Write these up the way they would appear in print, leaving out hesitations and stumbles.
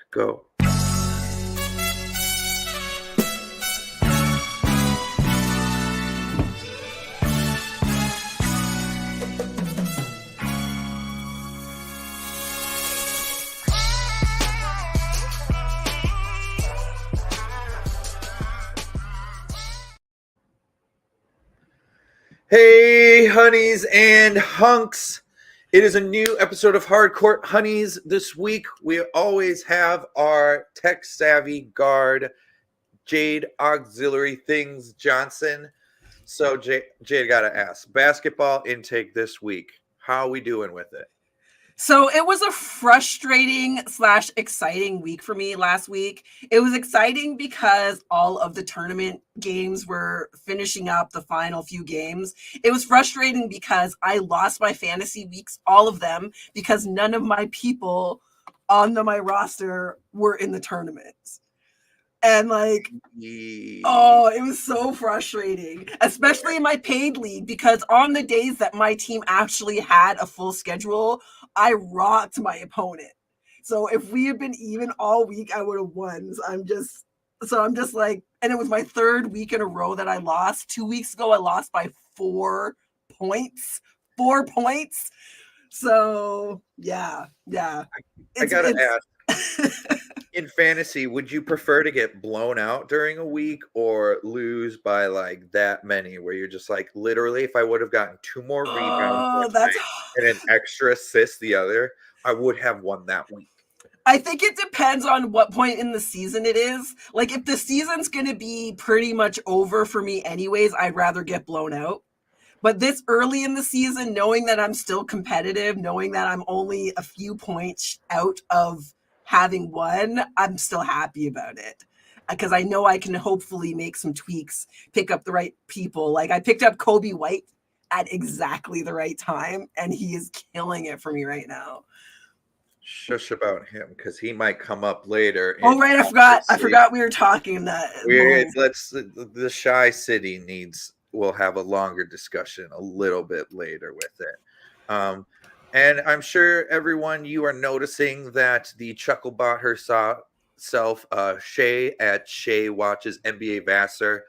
Go. Hey, honeys and hunks. It is a new episode of Hardcourt Honeys. This week, we always have our tech-savvy guard, Jade Auxiliary Things Johnson. So, Jade, got to ask, basketball intake this week. How are we doing with it? So it was a frustrating / exciting week for me last week. It was exciting because all of the tournament games were finishing up, the final few games. It was frustrating because I lost my fantasy weeks, all of them, because none of my people on my roster were in the tournaments. And it was so frustrating, especially in my paid league, because on the days that my team actually had a full schedule, I rocked my opponent. So if we had been even all week, I would have won. So I'm just like, and it was my third week in a row that I lost. 2 weeks ago, I lost by 4 points. 4 points. So yeah. I gotta ask. In fantasy, would you prefer to get blown out during a week or lose by like that many where you're just like, literally, if I would have gotten 2 more rebounds and an extra assist the other, I would have won that week? I think it depends on what point in the season it is. Like, if the season's going to be pretty much over for me anyways, I'd rather get blown out. But this early in the season, knowing that I'm still competitive, knowing that I'm only a few points out of having won, I'm still happy about it. Because I know I can hopefully make some tweaks, pick up the right people. Like, I picked up Kobe White at exactly the right time, and he is killing it for me right now. Shush about him, because he might come up later. Oh, right, I forgot we were talking that. The Shy City we'll have a longer discussion a little bit later with it. And I'm sure everyone, you are noticing that the Chucklebot herself, Shay at Shay Watches NBA Vassar,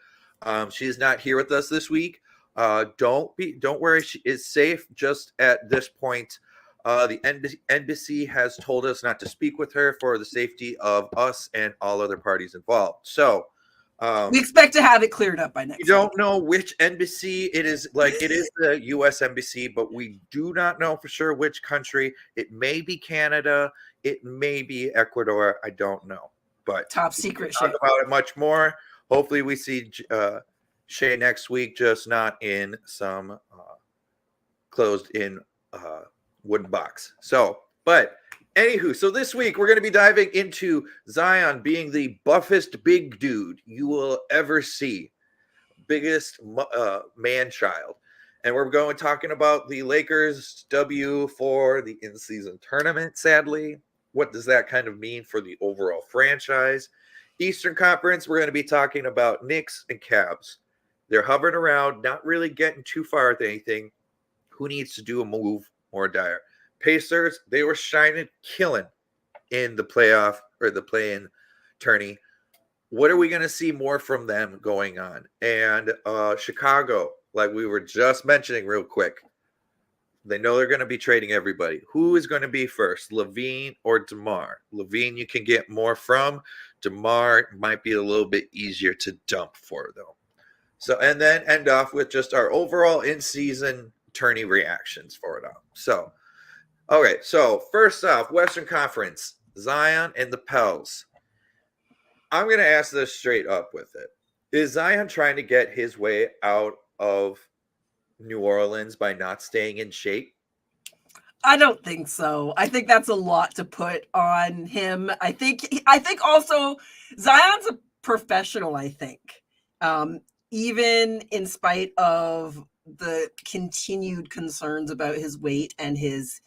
she's not here with us this week. Don't worry, she is safe. Just at this point, the embassy has told us not to speak with her for the safety of us and all other parties involved. So we expect to have it cleared up by next week. We don't know which embassy it is. It is the U.S. embassy, but we do not know for sure which country. It may be Canada. It may be Ecuador. I don't know. But top secret. Talk about it much more. Hopefully, we see Shay next week, just not in some closed-in wooden box. Anywho, so this week we're going to be diving into Zion being the buffest big dude you will ever see. Biggest man-child. And we're going talking about the Lakers' W for the in-season tournament, sadly. What does that kind of mean for the overall franchise? Eastern Conference, we're going to be talking about Knicks and Cavs. They're hovering around, not really getting too far with anything. Who needs to do a move more dire? Pacers, they were shining, killing in the playoff or the play-in tourney. What are we going to see more from them going on? And Chicago, like we were just mentioning real quick, they know they're going to be trading everybody. Who is going to be first, LaVine or DeMar? LaVine you can get more from. DeMar might be a little bit easier to dump for, though. So, and then end off with just our overall in-season tourney reactions for it all. So, okay, so first off, Western Conference, Zion and the Pels. I'm going to ask this straight up with it. Is Zion trying to get his way out of New Orleans by not staying in shape? I don't think so. I think that's a lot to put on him. I think also Zion's a professional, I think. Even in spite of the continued concerns about his weight and his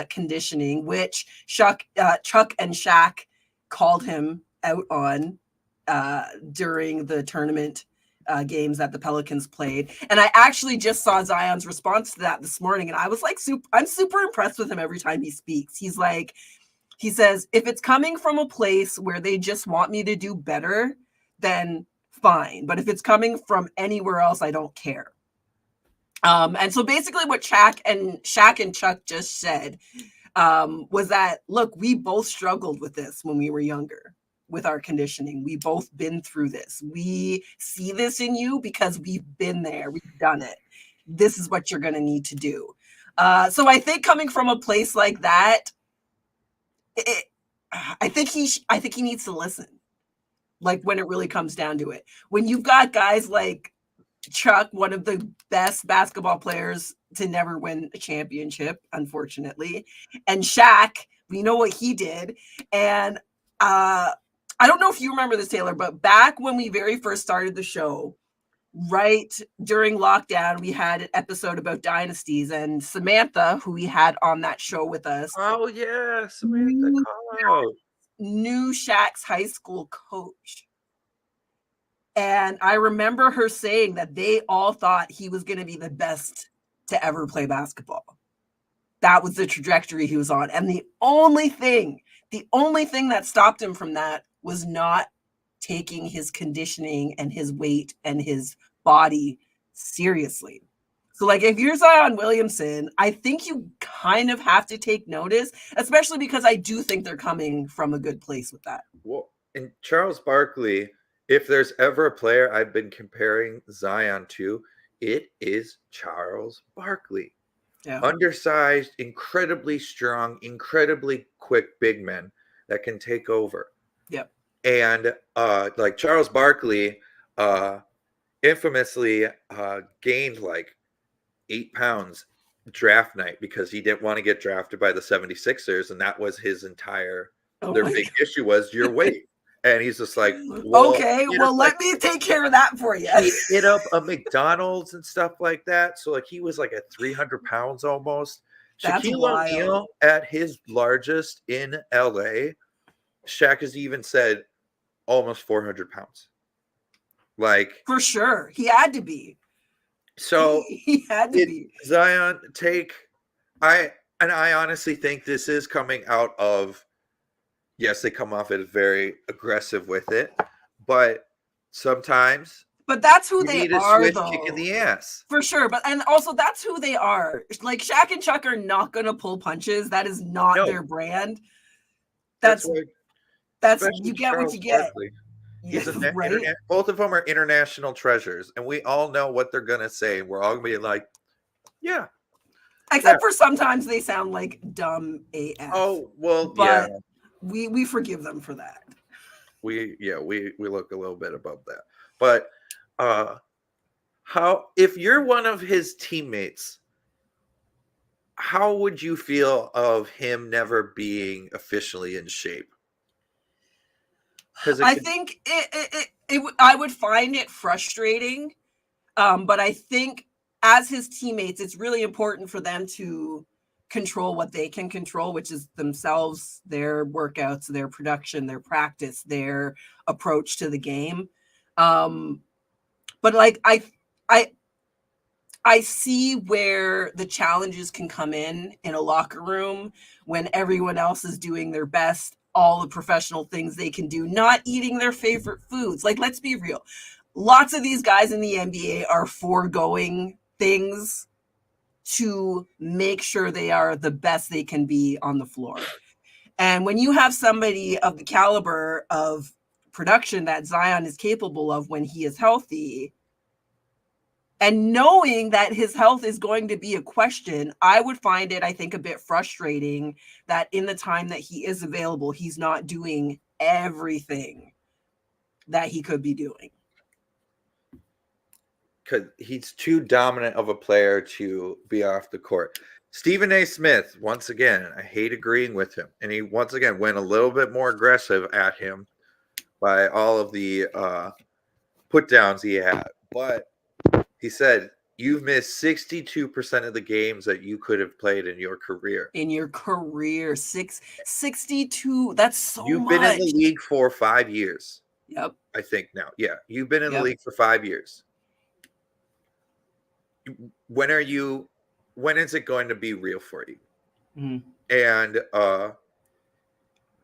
conditioning, which Chuck and Shaq called him out on during the tournament games that the Pelicans played. And I actually just saw Zion's response to that this morning, and I was like, I'm super impressed with him every time he speaks. He's like, He says, if it's coming from a place where they just want me to do better, then fine. But if it's coming from anywhere else, I don't care. And so basically what Shaq and Chuck just said was that, look, we both struggled with this when we were younger with our conditioning. We both been through this. We see this in you because we've been there. We've done it. This is what you're going to need to do. So I think coming from a place like that, I think he needs to listen. Like when it really comes down to it, when you've got guys like Chuck, one of the best basketball players to never win a championship, unfortunately, and Shaq, we know what he did. And I don't know if you remember this, Taylor, but back when we very first started the show, right during lockdown, we had an episode about dynasties, and Samantha, who we had on that show with us, Oh yeah, Samantha, call out. knew Shaq's high school coach. And I remember her saying that they all thought he was going to be the best to ever play basketball. That was the trajectory he was on. And the only thing that stopped him from that was not taking his conditioning and his weight and his body seriously. So, like, if you're Zion Williamson, I think you kind of have to take notice, especially because I do think they're coming from a good place with that. Well, and Charles Barkley, if there's ever a player I've been comparing Zion to, it is Charles Barkley. Yeah. Undersized, incredibly strong, incredibly quick big men that can take over. Yep. And like Charles Barkley infamously gained like 8 pounds draft night because he didn't want to get drafted by the 76ers. And that was his entire, their big issue was your weight. And he's just like, well, okay, well, let me take care of that for you. He hit up a McDonald's and stuff like that. So like he was like at 300 pounds almost. That's Shaquille wild. O'Neal at his largest in LA, Shaq has even said almost 400 pounds. Like for sure. He had to be. So he had to be. Zion, I honestly think this is coming out of, yes, they come off as very aggressive with it, but sometimes that's who they are, switch though. Kick in the ass. For sure. And also that's who they are. Like Shaq and Chuck are not gonna pull punches. That is not their brand. That's you get Charles what you get. Barkley. He's right? Both of them are international treasures, and we all know what they're gonna say. We're all gonna be like, yeah. Except for sometimes they sound like dumb AF. Oh well, but we forgive them for that. We look a little bit above that. But how, if you're one of his teammates, how would you feel of him never being officially in shape? I think I would find it frustrating, but I think as his teammates, it's really important for them to control what they can control, which is themselves, their workouts, their production, their practice, their approach to the game. But like I see where the challenges can come in a locker room when everyone else is doing their best, all the professional things they can do, not eating their favorite foods. Like, let's be real. Lots of these guys in the NBA are foregoing things to make sure they are the best they can be on the floor. And when you have somebody of the caliber of production that Zion is capable of when he is healthy, and knowing that his health is going to be a question, I would find it, I think, a bit frustrating that in the time that he is available, he's not doing everything that he could be doing. Because he's too dominant of a player to be off the court. Stephen A. Smith, once again, I hate agreeing with him. And he, once again, went a little bit more aggressive at him by all of the put downs he had. But he said, you've missed 62% of the games that you could have played in your career. 62. That's so much. You've been in the league for 5 years. Yep. I think now. Yeah. You've been in the league for 5 years. When is it going to be real for you? Mm-hmm. And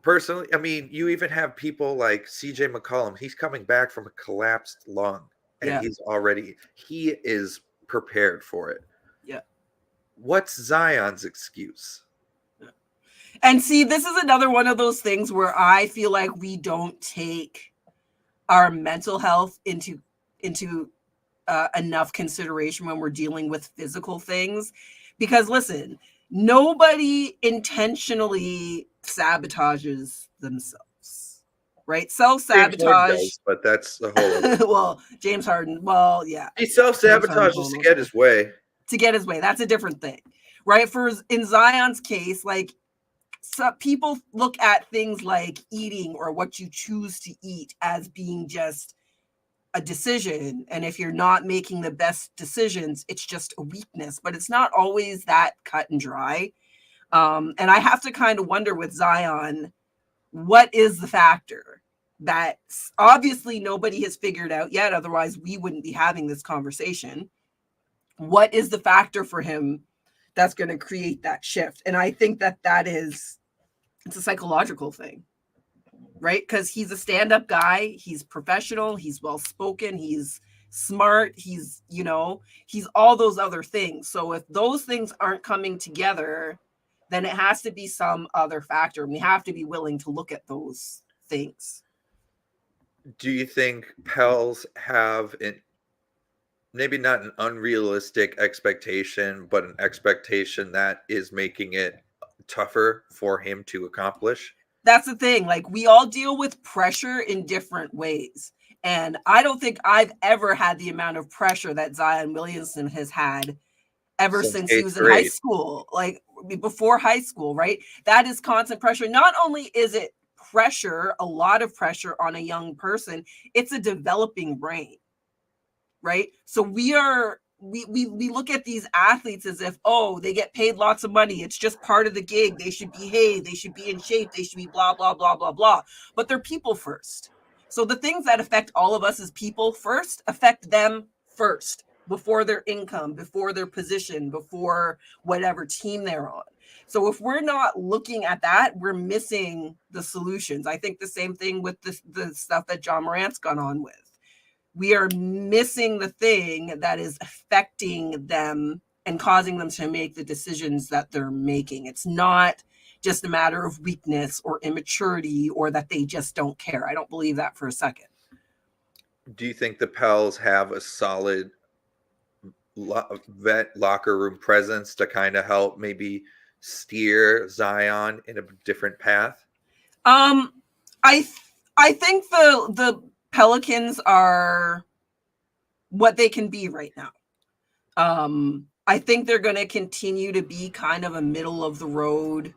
personally, I mean, you even have people like CJ McCollum. He's coming back from a collapsed lung, and Yeah. he is prepared for it. Yeah. What's Zion's excuse? And see, this is another one of those things where I feel like we don't take our mental health into enough consideration when we're dealing with physical things. Because listen, nobody intentionally sabotages themselves, right? James Harden Self-sabotage. does, but that's a whole other. Well, James Harden, well, yeah. He James Harden's self-sabotages to get his way. To get his way. That's a different thing, right? For in Zion's case, like, so people look at things like eating or what you choose to eat as being just a decision. And if you're not making the best decisions, it's just a weakness, but it's not always that cut and dry. And I have to kind of wonder with Zion, what is the factor that obviously nobody has figured out yet? Otherwise, we wouldn't be having this conversation. What is the factor for him that's going to create that shift? And I think it's a psychological thing, right? Because he's a stand-up guy. He's professional. He's well-spoken. He's smart. He's all those other things. So if those things aren't coming together, then it has to be some other factor. And we have to be willing to look at those things. Do you think Pels have maybe not an unrealistic expectation, but an expectation that is making it tougher for him to accomplish? That's the thing. Like, we all deal with pressure in different ways. And I don't think I've ever had the amount of pressure that Zion Williamson has had ever since he was in high school, like before high school, right? That is constant pressure. Not only is it pressure, a lot of pressure on a young person, it's a developing brain, right? So we look at these athletes as if, oh, they get paid lots of money. It's just part of the gig. They should behave. They should be in shape. They should be blah, blah, blah, blah, blah. But they're people first. So the things that affect all of us as people first affect them first, before their income, before their position, before whatever team they're on. So if we're not looking at that, we're missing the solutions. I think the same thing with the stuff that John Morant's gone on with. We are missing the thing that is affecting them and causing them to make the decisions that they're making. It's not just a matter of weakness or immaturity or that they just don't care. I don't believe that for a second. Do you think the Pels have a solid vet locker room presence to kind of help maybe steer Zion in a different path? I think the Pelicans are what they can be right now. I think they're going to continue to be kind of a middle of the road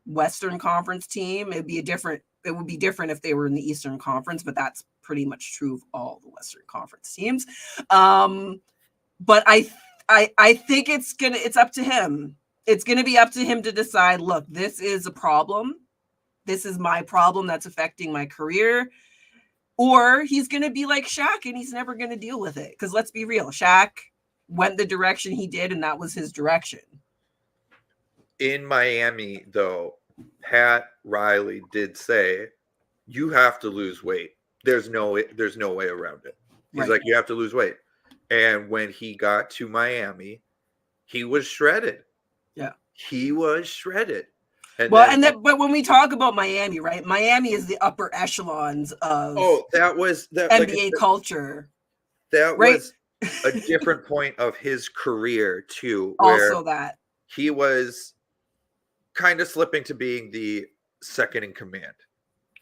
Western Conference team. It would be different if they were in the Eastern Conference, but that's pretty much true of all the Western Conference teams. But I think it's up to him. It's going to be up to him to decide, look, this is a problem. This is my problem that's affecting my career. Or he's going to be like Shaq and he's never going to deal with it. Because let's be real, Shaq went the direction he did and that was his direction. In Miami, though, Pat Riley did say, you have to lose weight. There's no way around it. He's like, you have to lose weight. And when he got to Miami, he was shredded. Yeah. He was shredded. But when we talk about Miami, right? Miami is the upper echelons of NBA culture. That was a different point of his career too. Where also that he was kind of slipping to being the second in command.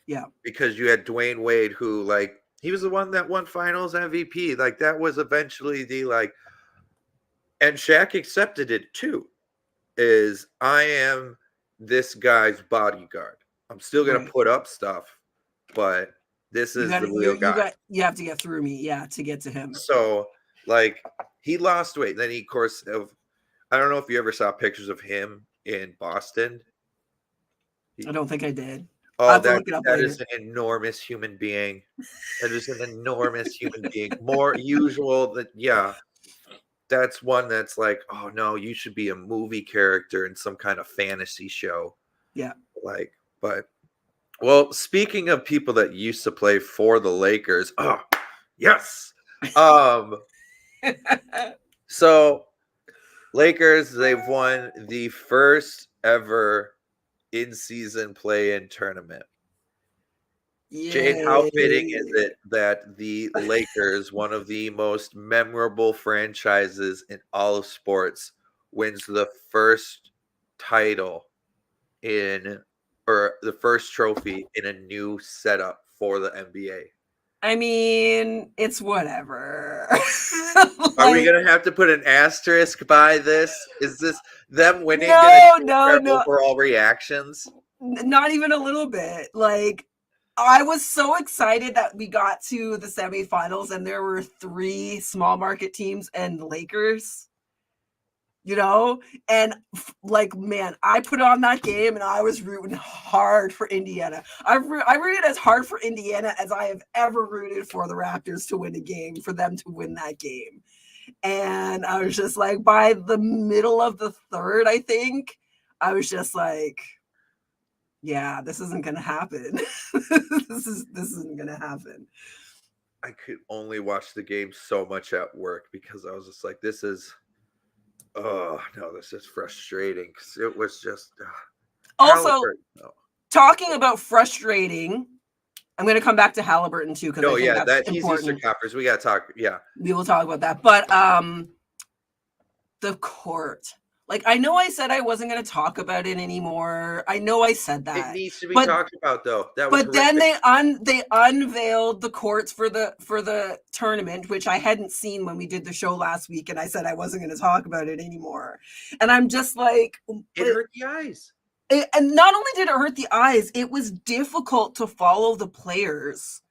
Yeah. Because you had Dwayne Wade, who like, he was the one that won finals MVP. Like that was eventually and Shaq accepted it too, is I am this guy's bodyguard. I'm still going to put up stuff, but this is the real guy. You have to get through me, to get to him. So like he lost weight. Then he, of course, I don't know if you ever saw pictures of him in Boston. I don't think I did. Oh, that is an enormous human being. That is an enormous human being. More usual that's one that's like, oh no, you should be a movie character in some kind of fantasy show. Yeah. But Well, speaking of people that used to play for the Lakers, oh, yes. Um, so Lakers, they've won the first ever in-season play-in tournament. Jade, how fitting is Yay. it that the Lakers, one of the most memorable franchises in all of sports, wins the first title in or the first trophy in a new setup for the NBA? I mean, it's whatever. Are we Like, gonna have to put an asterisk by this? Is this them winning gonna no, change no, our no, overall reactions? not even a little bit. Like, I was so excited that we got to the semifinals and there were 3 small market teams and the Lakers, and like, man, I put on that game and I was rooting hard for Indiana. I rooted as hard for Indiana as I have ever rooted for the Raptors to win a game, for them to win that game. And I was just like, by the middle of the third, I think, I was just like, yeah, this isn't gonna happen. this isn't gonna happen. I could only watch the game so much at work because I was just like, this is frustrating because it was just Also, Halliburton. No. talking about frustrating, I'm going to come back to Halliburton too, because I think that's that he's important. Eastern Conference. We got to talk. Yeah, we will talk about that. But the court. Like, I know I said I wasn't going to talk about it anymore. I know I said that. it needs to be but talked about though. That was But then horrific. they unveiled the courts for the tournament, which I hadn't seen when we did the show last week, and I said I wasn't going to talk about it anymore. And I'm just like, it hurt the eyes. And not only did it hurt the eyes, it was difficult to follow the players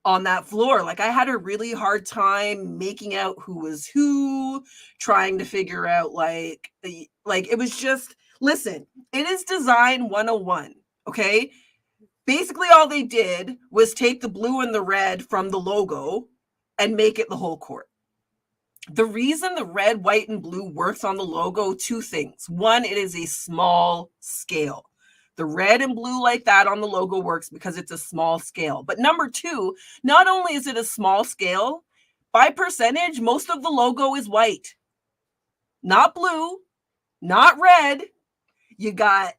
on that floor. Like, I had a really hard time making out who was who, trying to figure out like it was just, listen, it is design 101, okay? Basically all they did was take the blue and the red from the logo and make it the whole court. The reason the red, white, and blue works on the logo, 2 things. One, it is a small scale. The red and blue like that on the logo works because it's a small scale. But number 2, not only is it a small scale, by percentage, most of the logo is white. Not blue, not red. You got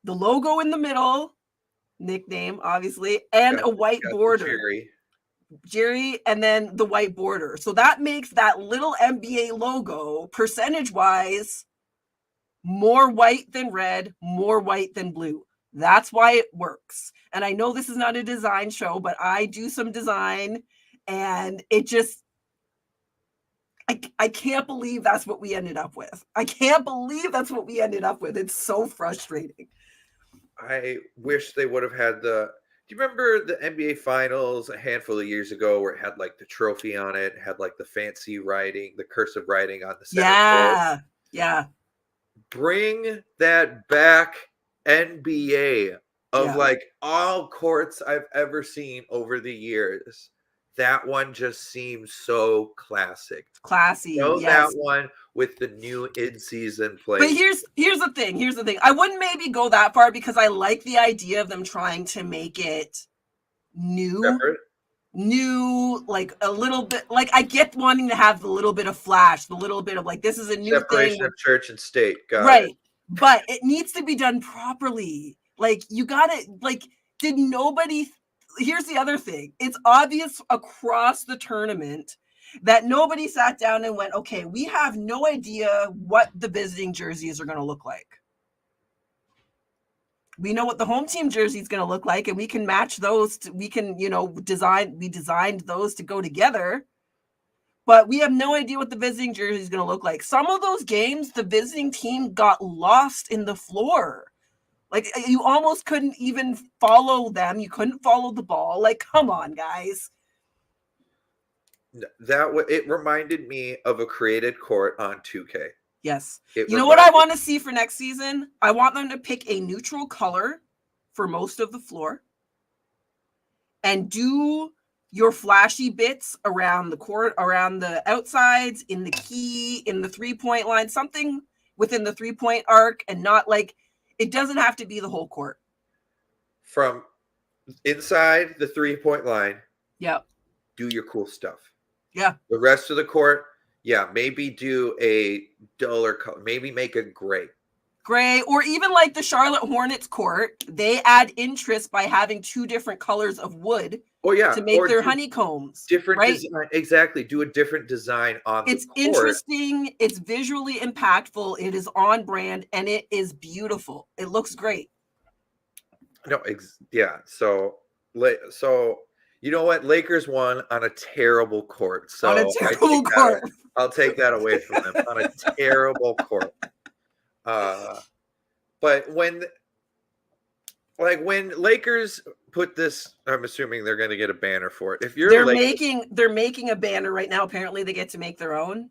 the logo in the middle, nickname, obviously, and a white border. Jerry, and then the white border. So that makes that little NBA logo, percentage-wise, more white than red, more white than blue. That's why it works. And I know this is not a design show, but I do some design, and it just, I can't believe that's what we ended up with. I can't believe that's what we ended up with. It's so frustrating. I wish they would have had do you remember the NBA Finals a handful of years ago where it had like the trophy on it, had like the fancy writing, the cursive writing on the center court? Yeah. Bring that back, NBA, of like all courts I've ever seen over the years. That one just seems so classic. Classy. Know Yes. that one with the new in-season play. But here's the thing. I wouldn't maybe go that far because I like the idea of them trying to make it new. Separate? New, like a little bit, like I get wanting to have the little bit of flash, the little bit of like, this is a new separation thing. Of church and state. Got right. It. But it needs to be done properly. Like, you gotta, like, did nobody, here's the other thing. It's obvious across the tournament that nobody sat down and went, okay, we have no idea what the visiting jerseys are going to look like. We know what the home team jersey is going to look like, and we can match those. We designed those to go together, but we have no idea what the visiting jersey is going to look like. Some of those games, the visiting team got lost in the floor. Like, you almost couldn't even follow them. You couldn't follow the ball. Like, come on, guys. It reminded me of a created court on 2K. Yes. You know what I want to see for next season? I want them to pick a neutral color for most of the floor and do your flashy bits around the court, around the outsides, in the key, in the 3-point line, something within the 3-point arc, and not like, it doesn't have to be the whole court. from inside the 3-point line, Yep. do your cool stuff. Yeah. The rest of the court, yeah, maybe do a duller color, maybe make it gray. Gray, or even like the Charlotte Hornets court, they add interest by having 2 different colors of wood to make their honeycombs. Different right? design. Exactly. Do a different design on the court. It's interesting. It's visually impactful. It is on brand, and it is beautiful. It looks great. No, yeah. So you know what? Lakers won on a terrible court. So on a terrible court. I'll take that away from them. On a terrible court. But when Lakers put this, I'm assuming they're going to get a banner for it. If you're they're making a banner right now. Apparently, they get to make their own.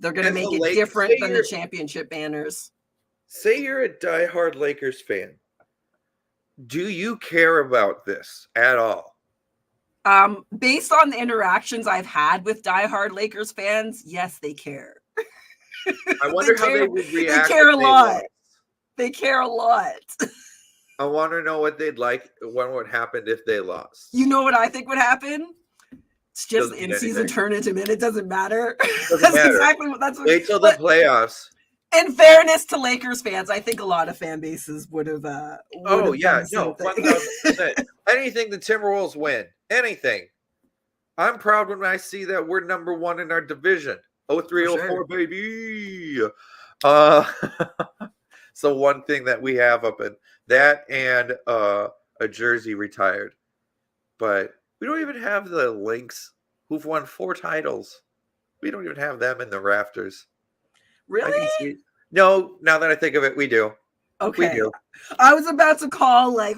They're going to make it different than the championship banners. Say you're a diehard Lakers fan. Do you care about this at all? Based on the interactions I've had with diehard Lakers fans, yes, they care. I wonder how they would react. They care a lot. They care a lot. I want to know what they'd like. What would happen if they lost? You know what I think would happen? It's just the in-season tournament. It doesn't matter. That's exactly what. That's what. Wait till the playoffs. In fairness to Lakers fans, I think a lot of fan bases would have. No, 1,000%. Anything the Timberwolves win, anything. I'm proud when I see that we're number 1 in our division. 0304, baby. So one thing that we have up in that and a jersey retired, but we don't even have the Lynx who've won 4 titles. We don't even have them in the rafters. Really? No, now that I think of it, we do. Okay. We do. I was about to call like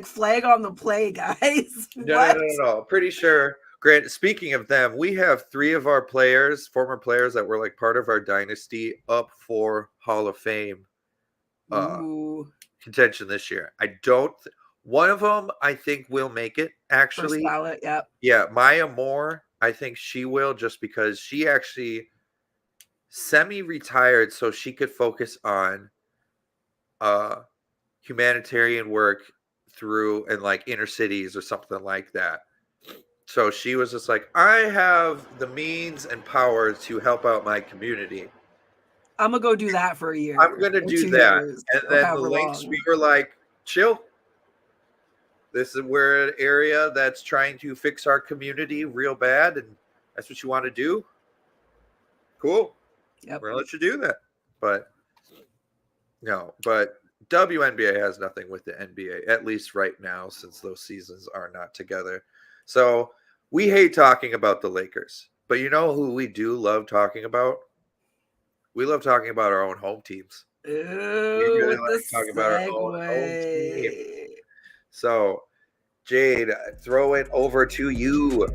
flag on the play, guys. No. Pretty sure. Grant, speaking of them, we have 3 of our former players that were like part of our dynasty up for Hall of Fame contention this year. One of them I think will make it, actually. First ballot, yep. Yeah, Maya Moore, I think she will, just because she actually semi-retired so she could focus on humanitarian work through and like inner cities or something like that. So she was just like, I have the means and power to help out my community. I'm going to go do that for a year. I'm going to do that. And then the Lynx, we were like, chill. This is an area that's trying to fix our community real bad. And that's what you want to do. Cool. Yep. We're going to let you do that. But WNBA has nothing with the NBA, at least right now, since those seasons are not together. So we hate talking about the Lakers. But you know who we do love talking about? We love talking about our own home teams. Ooh, we really like talking about our own home team. So, Jade, throw it over to you.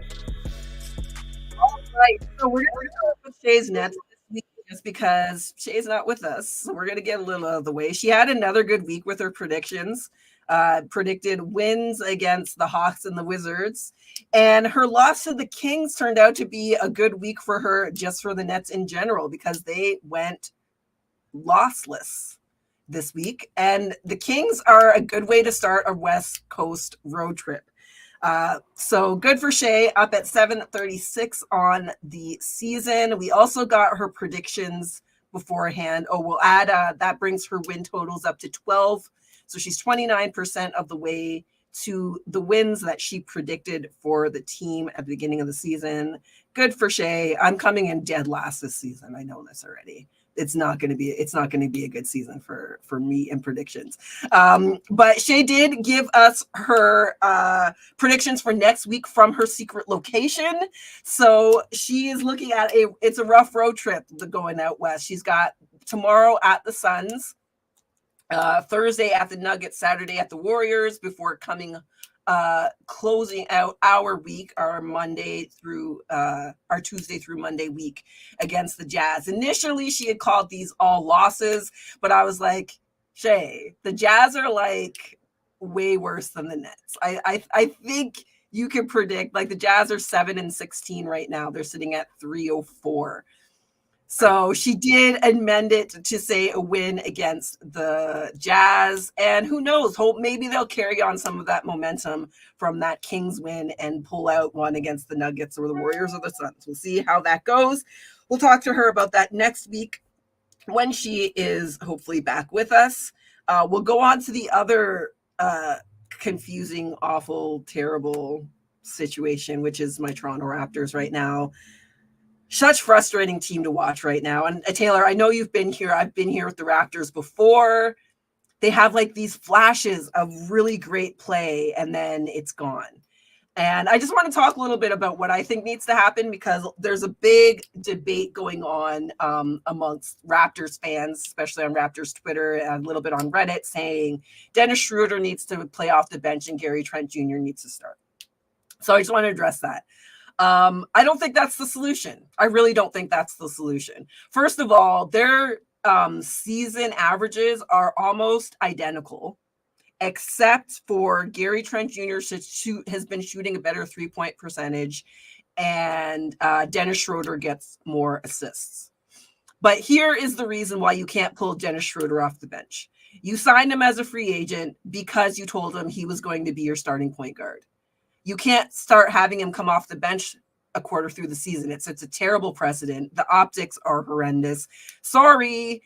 All right. So we're going to start with Shay's Nets this week just because Shay's not with us. So we're going to get a little out of the way. She had another good week with her predictions. Predicted wins against the Hawks and the Wizards. And her loss to the Kings turned out to be a good week for her, just for the Nets in general, because they went lossless this week. And the Kings are a good way to start a West Coast road trip. So good for Shay, up at 736 on the season. We also got her predictions beforehand. We'll add that brings her win totals up to 12. So she's 29% of the way to the wins that she predicted for the team at the beginning of the season. Good for Shay. I'm coming in dead last this season. I know this already. It's not going to be a good season for me in predictions. But Shay did give us her predictions for next week from her secret location. So she is looking at it's a rough road trip going out west. She's got tomorrow at the Suns, Thursday at the Nuggets, Saturday at the Warriors, before closing out our week, our Tuesday through Monday week against the Jazz. Initially, she had called these all losses, but I was like, Shay, the Jazz are like way worse than the Nets. I think you can predict, like, the Jazz are 7-16 right now. They're sitting at 304. So she did amend it to say a win against the Jazz. And who knows, hope maybe they'll carry on some of that momentum from that Kings win and pull out one against the Nuggets or the Warriors or the Suns. We'll see how that goes. We'll talk to her about that next week when she is hopefully back with us. We'll go on to the other confusing, awful, terrible situation, which is my Toronto Raptors right now. Such frustrating team to watch right now. And Taylor, I know you've been here. I've been here with the Raptors before. They have like these flashes of really great play and then it's gone. And I just want to talk a little bit about what I think needs to happen, because there's a big debate going on amongst Raptors fans, especially on Raptors Twitter and a little bit on Reddit, saying Dennis Schroeder needs to play off the bench and Gary Trent Jr. needs to start. So I just want to address that. I don't think that's the solution. I really don't think that's the solution. First of all, their season averages are almost identical, except for Gary Trent Jr. has been shooting a better 3-point percentage, and Dennis Schroeder gets more assists. But here is the reason why you can't pull Dennis Schroeder off the bench. You signed him as a free agent because you told him he was going to be your starting point guard. You can't start having him come off the bench a quarter through the season. It's a terrible precedent. The optics are horrendous. Sorry,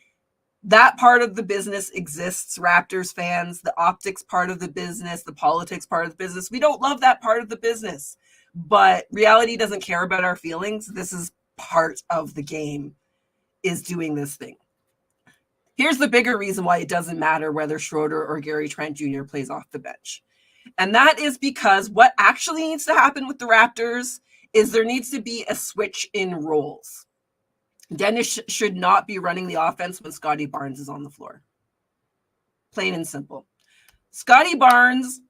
that part of the business exists, Raptors fans. The optics part of the business, the politics part of the business. We don't love that part of the business, but reality doesn't care about our feelings. This is part of the game, is doing this thing. Here's the bigger reason why it doesn't matter whether Schroeder or Gary Trent Jr. plays off the bench. And that is because what actually needs to happen with the Raptors is there needs to be a switch in roles. Dennis should not be running the offense when Scotty Barnes is on the floor. Plain and simple. Scotty Barnes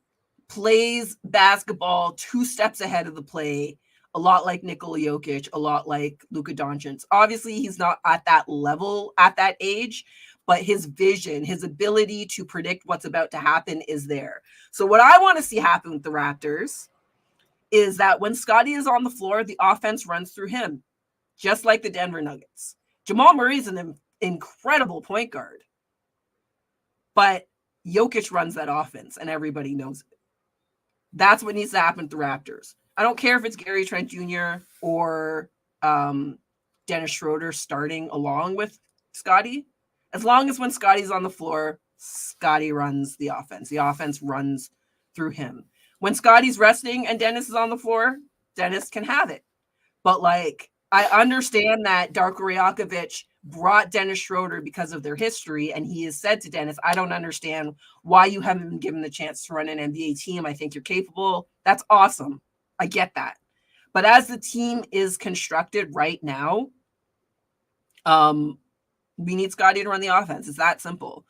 plays basketball 2 steps ahead of the play, a lot like Nikola Jokic, a lot like Luka Doncic. Obviously, he's not at that level at that age, but his vision, his ability to predict what's about to happen is there. So what I want to see happen with the Raptors is that when Scotty is on the floor, the offense runs through him, just like the Denver Nuggets. Jamal Murray is an incredible point guard, but Jokic runs that offense, and everybody knows it. That's what needs to happen with the Raptors. I don't care if it's Gary Trent Jr. or Dennis Schroeder starting along with Scotty. As long as when Scotty's on the floor, Scotty runs the offense. The offense runs through him. When Scotty's resting and Dennis is on the floor, Dennis can have it. But like, I understand that Darko Rajakovic brought Dennis Schroeder because of their history, and he has said to Dennis, I don't understand why you haven't been given the chance to run an NBA team. I think you're capable. That's awesome. I get that. But as the team is constructed right now, we need Scotty to run the offense. It's that simple.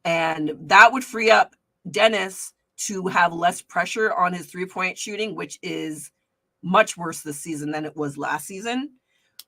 And that would free up Dennis to have less pressure on his 3-point shooting, which is much worse this season than it was last season,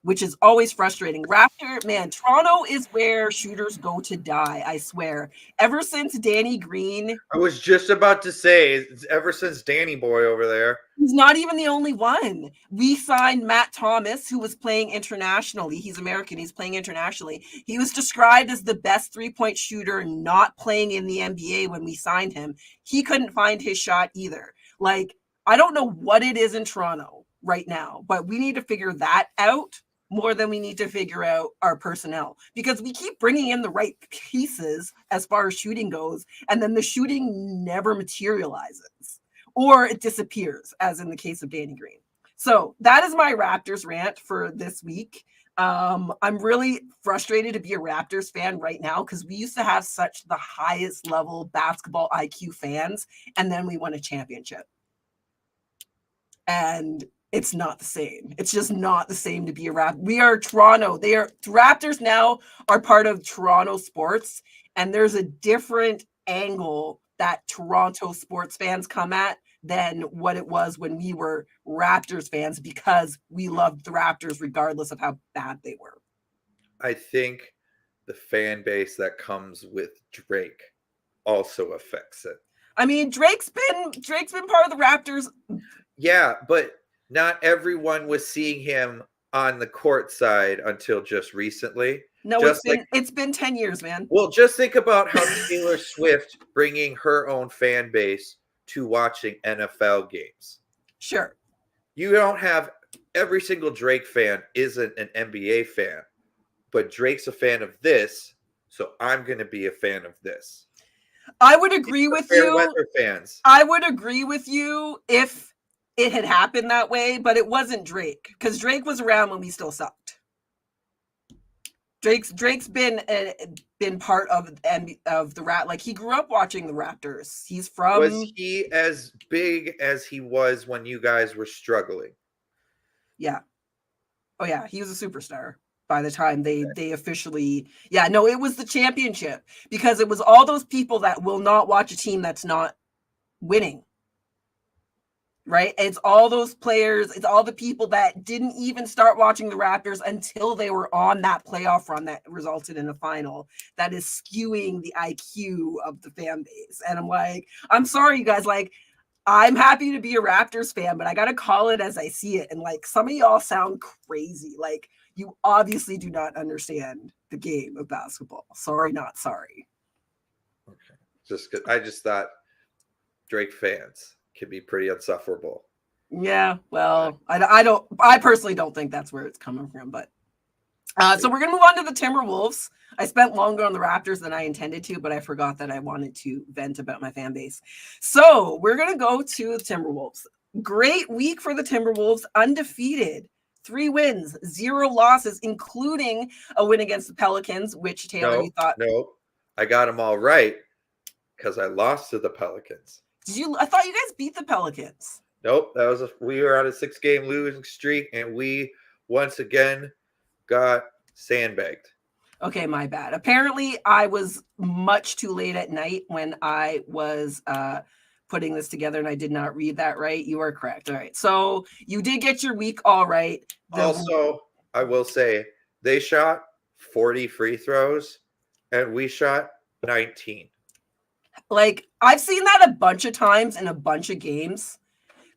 which is always frustrating. Toronto is where shooters go to die, I swear. Ever since Danny Green. I was just about to say, ever since Danny Boy over there. He's not even the only one. We signed Matt Thomas, who was playing internationally. He's American. He's playing internationally. He was described as the best 3-point shooter not playing in the NBA when we signed him. He couldn't find his shot either. Like, I don't know what it is in Toronto right now, but we need to figure that out more than we need to figure out our personnel, because we keep bringing in the right pieces as far as shooting goes, and then the shooting never materializes or it disappears, as in the case of Danny Green. So that is my Raptors rant for this week. I'm really frustrated to be a Raptors fan right now, because we used to have such the highest level basketball IQ fans, and then we won a championship. And it's not the same. It's just not the same to be a Raptor. We are Toronto. Raptors now are part of Toronto sports, and there's a different angle that Toronto sports fans come at than what it was when we were Raptors fans, because we loved the Raptors regardless of how bad they were. I think the fan base that comes with Drake also affects it. I mean, Drake's been part of the Raptors. Yeah, but not everyone was seeing him on the court side until just recently. No, just it's been 10 years, man. Well, just think about how Taylor Swift bringing her own fan base to watching NFL games. Sure. You don't have every single Drake fan isn't an NBA fan, but Drake's a fan of this, so I'm going to be a fan of this. I would agree with you. Weather fans. I would agree with you if it had happened that way, but it wasn't Drake, because Drake was around when we still sucked. Drake's been part of the Rat. Like, he grew up watching the Raptors. He's from. Was he as big as he was when you guys were struggling? Yeah. Oh yeah, he was a superstar by the time they officially. Yeah, no, it was the championship, because it was all those people that will not watch a team that's not winning. Right? It's all those players, it's all the people that didn't even start watching the Raptors until they were on that playoff run that resulted in a final, that is skewing the IQ of the fan base. And I'm like, I'm sorry, you guys, like, I'm happy to be a Raptors fan, but I got to call it as I see it. And like, some of y'all sound crazy. Like, you obviously do not understand the game of basketball. Sorry, not sorry. Okay. I just thought Drake fans can be pretty insufferable. Yeah, well, I personally don't think that's where it's coming from, but so we're gonna move on to the Timberwolves. I spent longer on the Raptors than I intended to, but I forgot that I wanted to vent about my fan base. So we're gonna go to the Timberwolves. Great week for the Timberwolves, undefeated, 3 wins, 0 losses, including a win against the Pelicans, which Taylor, you thought? No, I got them all right because I lost to the Pelicans. I thought you guys beat the Pelicans. Nope, we were on a 6-game losing streak, and we once again got sandbagged. Okay, my bad. Apparently, I was much too late at night when I was putting this together, and I did not read that right. You are correct. All right, so you did get your week all right. Also, I will say they shot 40 free throws, and we shot 19. Like, I've seen that a bunch of times in a bunch of games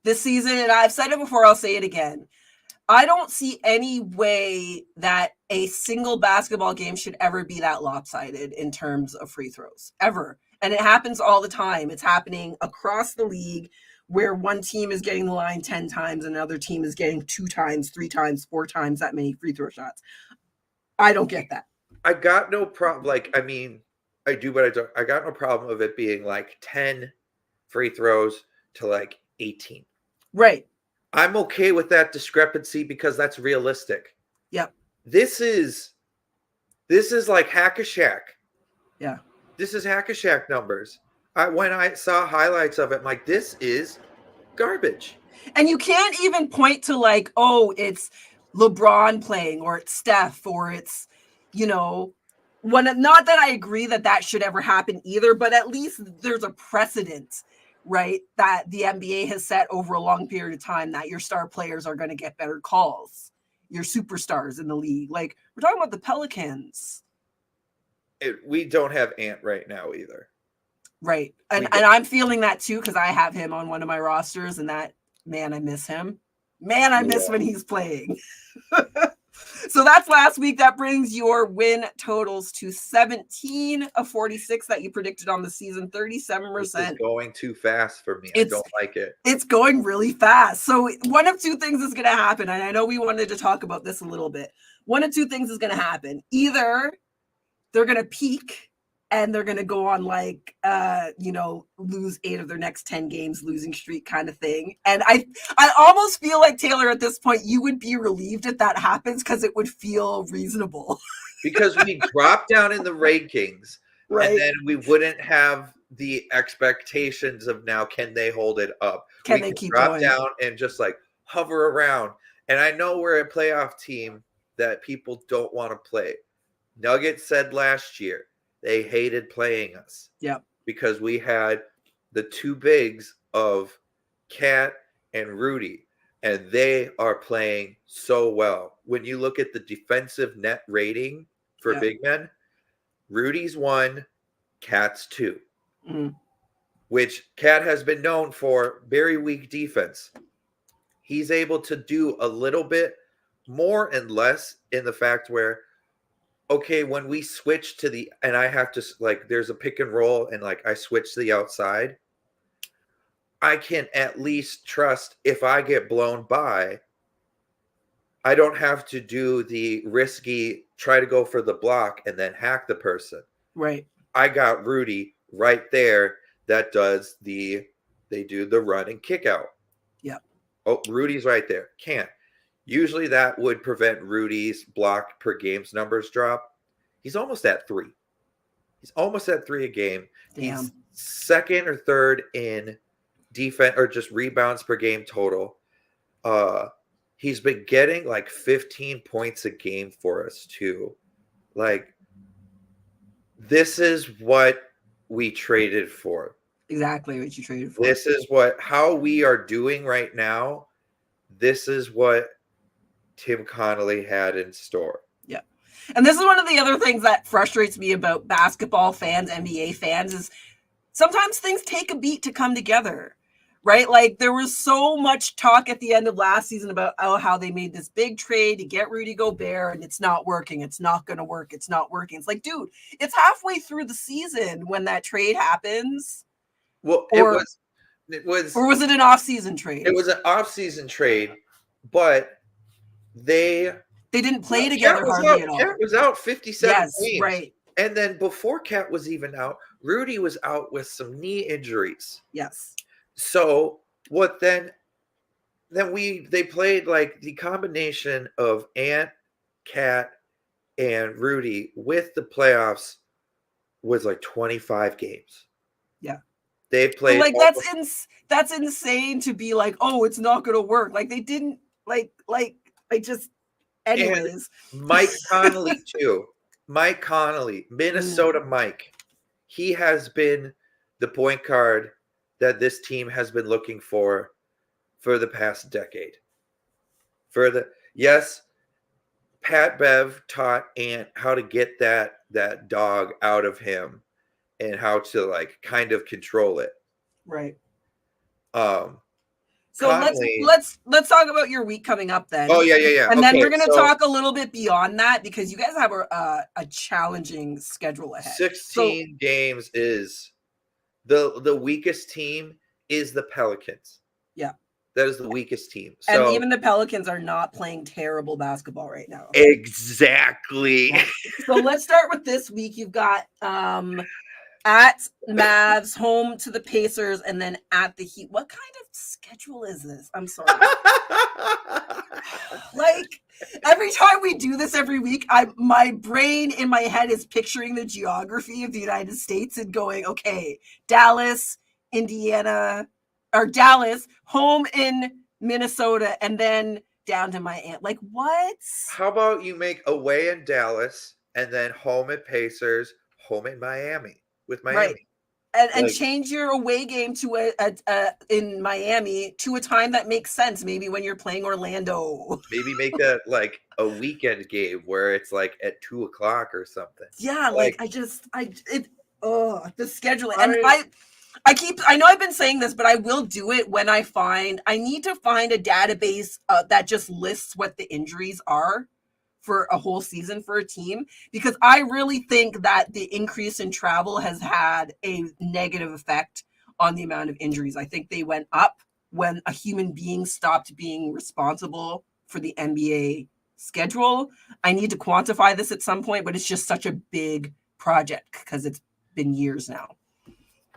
this season, and I've said it before, I'll say it again. I don't see any way that a single basketball game should ever be that lopsided in terms of free throws, ever. And it happens all the time. It's happening across the league, where one team is getting the line 10 times, and another team is getting 2 times, 3 times, 4 times that many free throw shots. I don't get that. I got no problem. I do, but I don't. I got no problem of it being like 10 free throws to like 18. Right. I'm okay with that discrepancy because that's realistic. Yep. This is like Hack-a-Shaq. Yeah. This is Hack-a-Shaq numbers. When I saw highlights of it, I'm like, this is garbage. And you can't even point to like, oh, it's LeBron playing, or it's Steph, or it's, not that I agree that should ever happen either, but at least there's a precedent, right, that the NBA has set over a long period of time, that your star players are going to get better calls, your superstars in the league. Like, we're talking about the Pelicans. We don't have Ant right now either. Right. And I'm feeling that too, because I have him on one of my rosters, and that, man, I miss him. Man, I miss when he's playing. So that's last week. That brings your win totals to 17 of 46 that you predicted on the season, 37%. This is going too fast for me. I don't like it. It's going really fast. So one of 2 things is going to happen. And I know we wanted to talk about this a little bit. One of 2 things is going to happen. Either they're going to peak and they're going to go on like, lose 8 of their next 10 games, losing streak kind of thing. And I almost feel like, Taylor, at this point, you would be relieved if that happens, because it would feel reasonable. Because we drop down in the rankings, right? And then we wouldn't have the expectations of now, can they hold it up? Can they keep drop going down and just like hover around? And I know we're a playoff team that people don't want to play. Nuggets said last year, they hated playing us. Yep. Because we had the 2 bigs of Cat and Rudy, and they are playing so well. When you look at the defensive net rating for big men, Rudy's 1, Cat's 2, which Cat has been known for very weak defense. He's able to do a little bit more and less in the fact where, okay, when we switch to the, and I have to, like, there's a pick and roll and like I switch to the outside, I can at least trust if I get blown by, I don't have to do the risky try to go for the block and then hack the person. Right. I got Rudy right there that does they do the run and kick out. Yep. Oh, Rudy's right there. Can't. Usually that would prevent Rudy's block per games numbers drop. He's almost at 3. He's almost at 3 a game. Damn. He's second or third in defense or just rebounds per game total. He's been getting like 15 points a game for us too. Like, this is what we traded for. Exactly what you traded for. This is how we are doing right now. This is what Tim Connolly had in store. Yeah. And this is one of the other things that frustrates me about basketball fans, NBA fans, is sometimes things take a beat to come together, right? Like, there was so much talk at the end of last season about how they made this big trade to get Rudy Gobert and it's not working. It's not going to work. It's not working. It's like, dude, it's halfway through the season when that trade happens. Well, or was it an off-season trade? It was an off-season trade, but they didn't play together hardly at all. Cat was out 57 games. Right. And then before Cat was even out, Rudy was out with some knee injuries. Yes. So what then they played like the combination of Ant, Cat, and Rudy with the playoffs was like 25 games. Yeah. They played like that's insane to be like, oh, it's not gonna work. Like, they didn't anyways. And Mike Connolly too. Mike Connolly, Minnesota Mike. He has been the point guard that this team has been looking for the past decade. Yes, Pat Bev taught Ant how to get that dog out of him and how to like kind of control it. Right. So Connolly, let's talk about your week coming up then. Oh yeah. And then we're going to talk a little bit beyond that because you guys have a challenging schedule ahead. 16 games is the weakest team is the Pelicans. Yeah. That is the weakest team. And even the Pelicans are not playing terrible basketball right now. Exactly. So let's start with this week. You've got at Mavs, home to the Pacers, and then at the Heat. What kind of schedule is this? I'm sorry. Like, every time we do this every week, my brain in my head is picturing the geography of the United States and going, okay, Dallas, Indiana, or Dallas, home in Minnesota, and then down to Miami. Like, what? How about you make away in Dallas and then home at Pacers, home in Miami with Miami. Right. And change your away game to in Miami to a time that makes sense. Maybe when you're playing Orlando. Maybe make that like a weekend game where it's like at 2:00 or something. Yeah, the schedule. And I know I've been saying this, but I will do it when I need to find a database that just lists what the injuries are for a whole season for a team, because I really think that the increase in travel has had a negative effect on the amount of injuries. I think they went up when a human being stopped being responsible for the NBA schedule. I need to quantify this at some point, but it's just such a big project because it's been years now.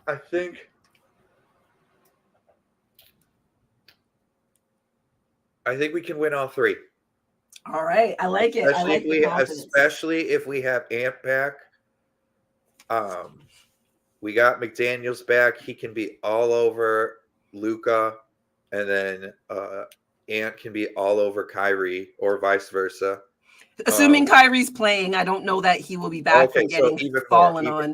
I think we can win all 3. All right, I like it. Especially if we have Ant back. We got McDaniels back. He can be all over Luka, and then Ant can be all over Kyrie, or vice versa. Assuming Kyrie's playing, I don't know that he will be back from getting fallen on.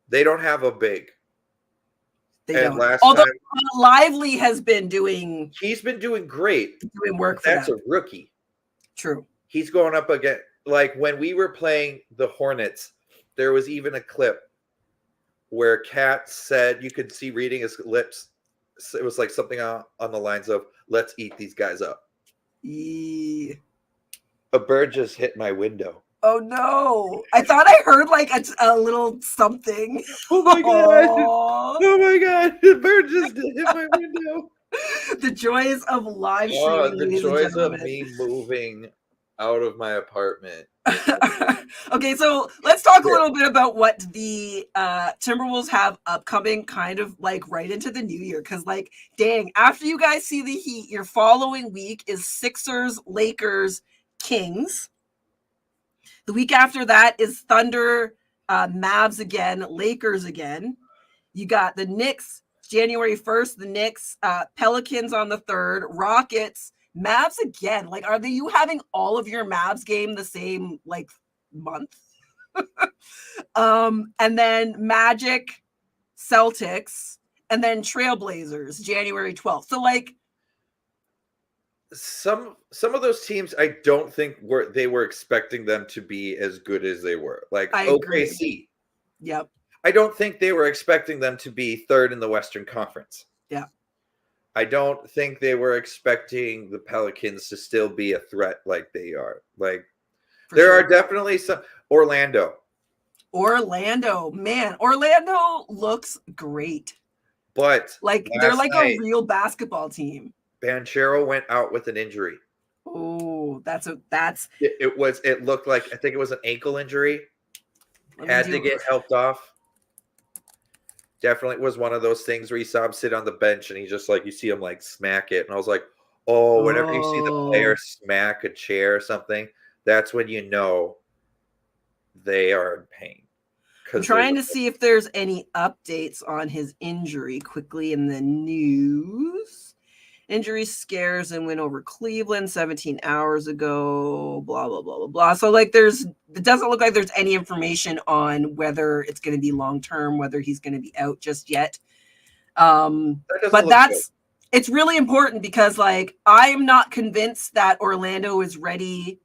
They don't have a big. Although Lively has been he's been doing great. Doing work for That's them. a rookie. True. He's going up again. Like when we were playing the Hornets, there was even a clip where Cat said, you could see reading his lips. It was like something on the lines of, let's eat these guys up. Eee. A bird just hit my window. Oh no! I thought I heard like a little something. Oh my god! Aw. Oh my god! The bird just hit my window. The joys of live Oh, streaming, the ladies and joys of gentlemen. me moving out of my apartment. Okay, so let's talk a little bit about what the Timberwolves have upcoming, kind of like right into the new year. Because, like, dang, after you guys see the Heat, your following week is Sixers, Lakers, Kings. The week after that is Thunder, Mavs again, Lakers again. You got the Knicks, January 1st, the Knicks, Pelicans on the 3rd, Rockets, Mavs again. Like, are you having all of your Mavs game the same, like, month? And then Magic, Celtics, and then Trailblazers, January 12th. So, like, some of those teams, I don't think they were expecting them to be as good as they were. Like I agree. OKC. Yep. I don't think they were expecting them to be 3rd in the Western Conference. Yeah. I don't think they were expecting the Pelicans to still be a threat like they are. Like, there are definitely some. Orlando, man, Orlando looks great. But like they're like a real basketball team. Banchero went out with an injury. Oh, it looked like, I think it was an ankle injury. Had to get helped off. Definitely was one of those things where you saw him sit on the bench and he just, like, you see him like smack it. And I was like, oh, whenever you see the player smack a chair or something, that's when you know they are in pain. I'm trying to see if there's any updates on his injury quickly in the news. Injury scares and win over Cleveland 17 hours ago, blah, blah, blah, blah, blah. So, like, it doesn't look like there's any information on whether it's going to be long-term, whether he's going to be out just yet. But it's really important because, like, I am not convinced that Orlando is ready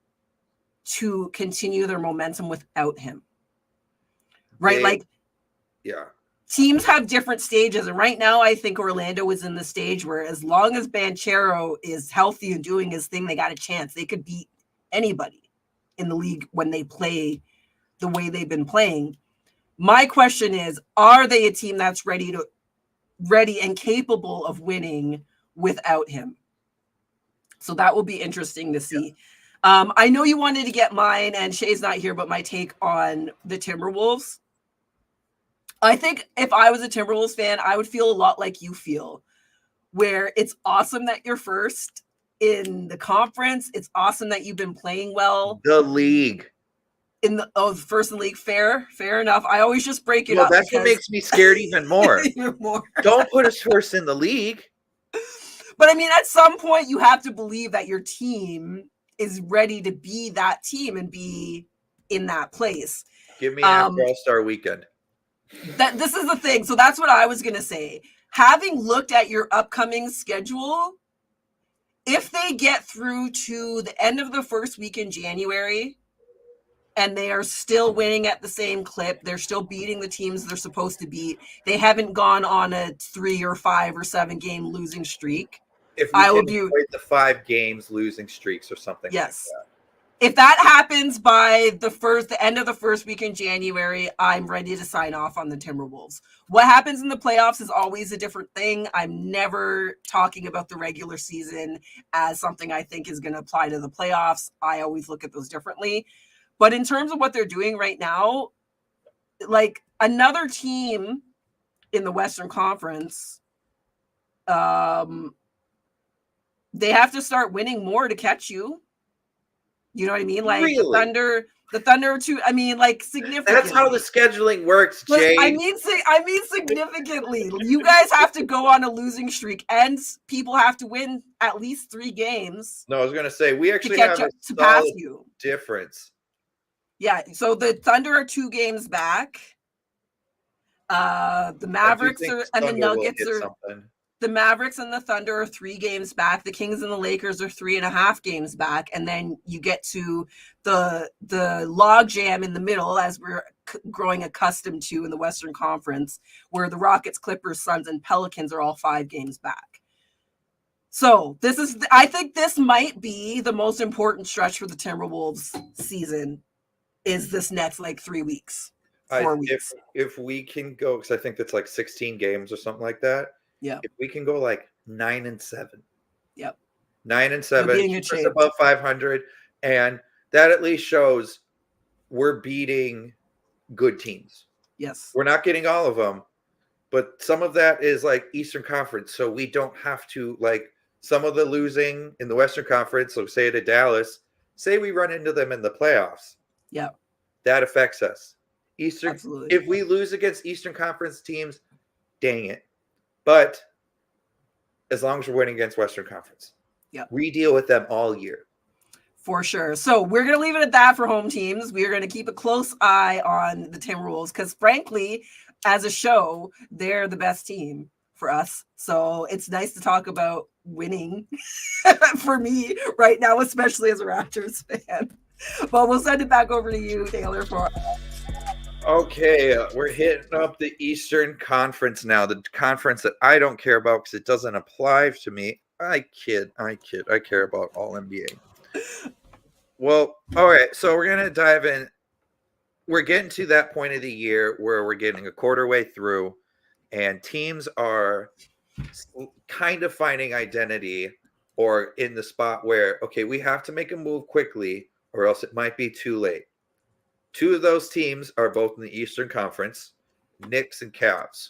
to continue their momentum without him. Right? Yeah. Teams have different stages. And right now, I think Orlando is in the stage where as long as Banchero is healthy and doing his thing, they got a chance. They could beat anybody in the league when they play the way they've been playing. My question is, are they a team that's ready and capable of winning without him? So that will be interesting to see. Yeah. I know you wanted to get mine, and Shay's not here, but my take on the Timberwolves. I think if I was a Timberwolves fan, I would feel a lot like you feel, where it's awesome that you're first in the conference. It's awesome that you've been playing well. The league. First in the league. Fair enough. I always just break it up. That's what makes me scared even more. Don't put us first in the league. But I mean, at some point, you have to believe that your team is ready to be that team and be in that place. Give me after All-Star weekend. This is the thing. So that's what I was going to say. Having looked at your upcoming schedule, if they get through to the end of the first week in January and they are still winning at the same clip, they're still beating the teams they're supposed to beat, they haven't gone on a 3 or 5 or 7 game losing streak. If we can avoid the 5 games losing streaks or something like that. If that happens by the end of the first week in January, I'm ready to sign off on the Timberwolves. What happens in the playoffs is always a different thing. I'm never talking about the regular season as something I think is going to apply to the playoffs. I always look at those differently. But in terms of what they're doing right now, like another team in the Western Conference, they have to start winning more to catch you. You know what I mean? Like really? the Thunder too. I mean, like significantly. That's how the scheduling works, Jade. I mean significantly. You guys have to go on a losing streak, and people have to win at least 3 games. No, I was going to say we actually have a solid difference. Yeah, so the Thunder are 2 games back. The Mavericks and the Nuggets are. The Mavericks and the Thunder are 3 games back. The Kings and the Lakers are 3.5 games back. And then you get to the log jam in the middle, as we're growing accustomed to in the Western Conference, where the Rockets, Clippers, Suns, and Pelicans are all 5 games back. So I think this might be the most important stretch for the Timberwolves season is this next like 3 weeks, 4 weeks. If we can go, because I think that's like 16 games or something like that. Yeah. If we can go like 9-7. Yep. 9-7, being a keep us shape. above 500, and that at least shows we're beating good teams. Yes. We're not getting all of them, but some of that is like Eastern Conference, so we don't have to like some of the losing in the Western Conference. So say to Dallas, say we run into them in the playoffs. Yeah. That affects us. Absolutely. If we lose against Eastern Conference teams, dang it. But as long as we're winning against Western Conference, we deal with them all year. For sure. So we're going to leave it at that for home teams. We're going to keep a close eye on the Timberwolves because, frankly, as a show, they're the best team for us. So it's nice to talk about winning for me right now, especially as a Raptors fan. But we'll send it back over to you, Taylor, for. Okay, we're hitting up the Eastern Conference now, the conference that I don't care about because it doesn't apply to me. I kid. I care about all NBA. Well, all right, so we're going to dive in. We're getting to that point of the year where we're getting a quarter way through, and teams are kind of finding identity or in the spot where, okay, we have to make a move quickly or else it might be too late. Two of those teams are both in the Eastern Conference, Knicks and Cavs.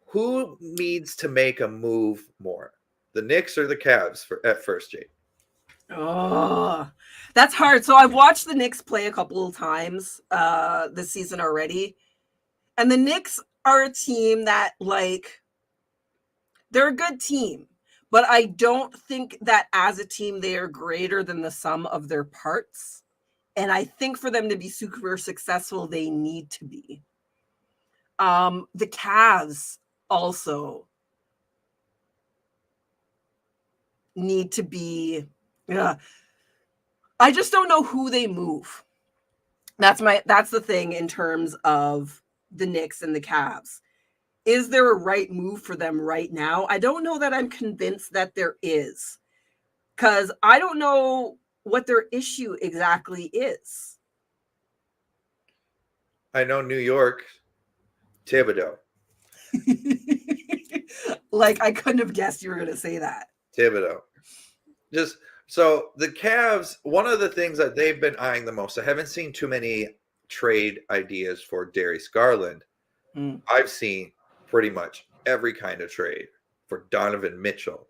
Who needs to make a move more? The Knicks or the Cavs at first, Jade? Oh, that's hard. So I've watched the Knicks play a couple of times this season already. And the Knicks are a team that, like, they're a good team. But I don't think that as a team, they are greater than the sum of their parts. And I think for them to be super successful, they need to be. The Cavs also need to be. Yeah, I just don't know who they move. That's the thing in terms of the Knicks and the Cavs. Is there a right move for them right now? I don't know that I'm convinced that there is, because I don't know what their issue exactly is. I know New York, Thibodeau. Like, I couldn't have guessed you were going to say that. Thibodeau. Just so the Cavs, one of the things that they've been eyeing the most, I haven't seen too many trade ideas for Darius Garland. I've seen pretty much every kind of trade for Donovan Mitchell.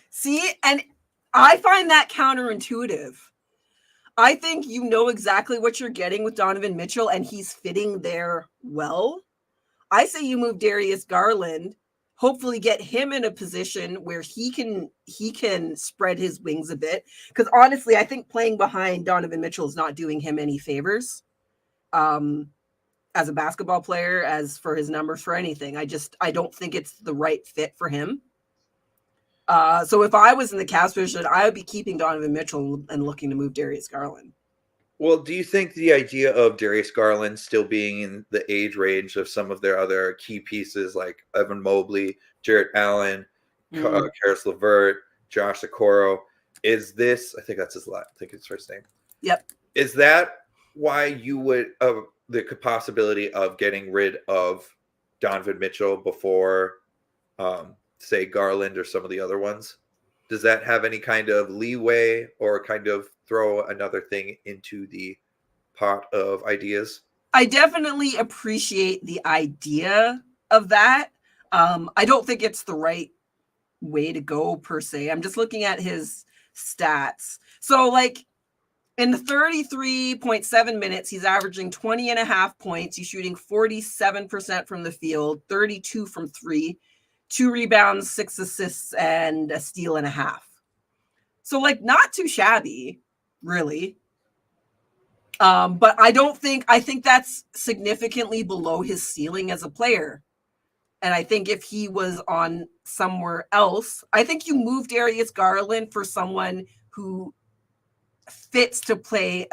See, and I find that counterintuitive. I think you know exactly what you're getting with Donovan Mitchell, and he's fitting there well. I say you move Darius Garland, hopefully get him in a position where he can spread his wings a bit. Because honestly, I think playing behind Donovan Mitchell is not doing him any favors. As a basketball player, as for his numbers, for anything. I don't think it's the right fit for him. So if I was in the Cavs position, I would be keeping Donovan Mitchell and looking to move Darius Garland. Well, do you think the idea of Darius Garland still being in the age range of some of their other key pieces like Evan Mobley, Jarrett Allen, Karis LeVert, Josh Okoro, is this, I think that's his last, I think it's first name. Yep. Is that why you would, the possibility of getting rid of Donovan Mitchell before, say, Garland or some of the other ones? Does that have any kind of leeway or kind of throw another thing into the pot of ideas? I definitely appreciate the idea of that. I don't think it's the right way to go per se. I'm just looking at his stats. So like in the 33.7 minutes, he's averaging 20 and a half points. He's shooting 47% from the field, 32 from three, 2 rebounds, 6 assists, and a steal and a half. So like not too shabby, really. But I think that's significantly below his ceiling as a player. And I think if he was on somewhere else, I think you move Darius Garland for someone who fits to play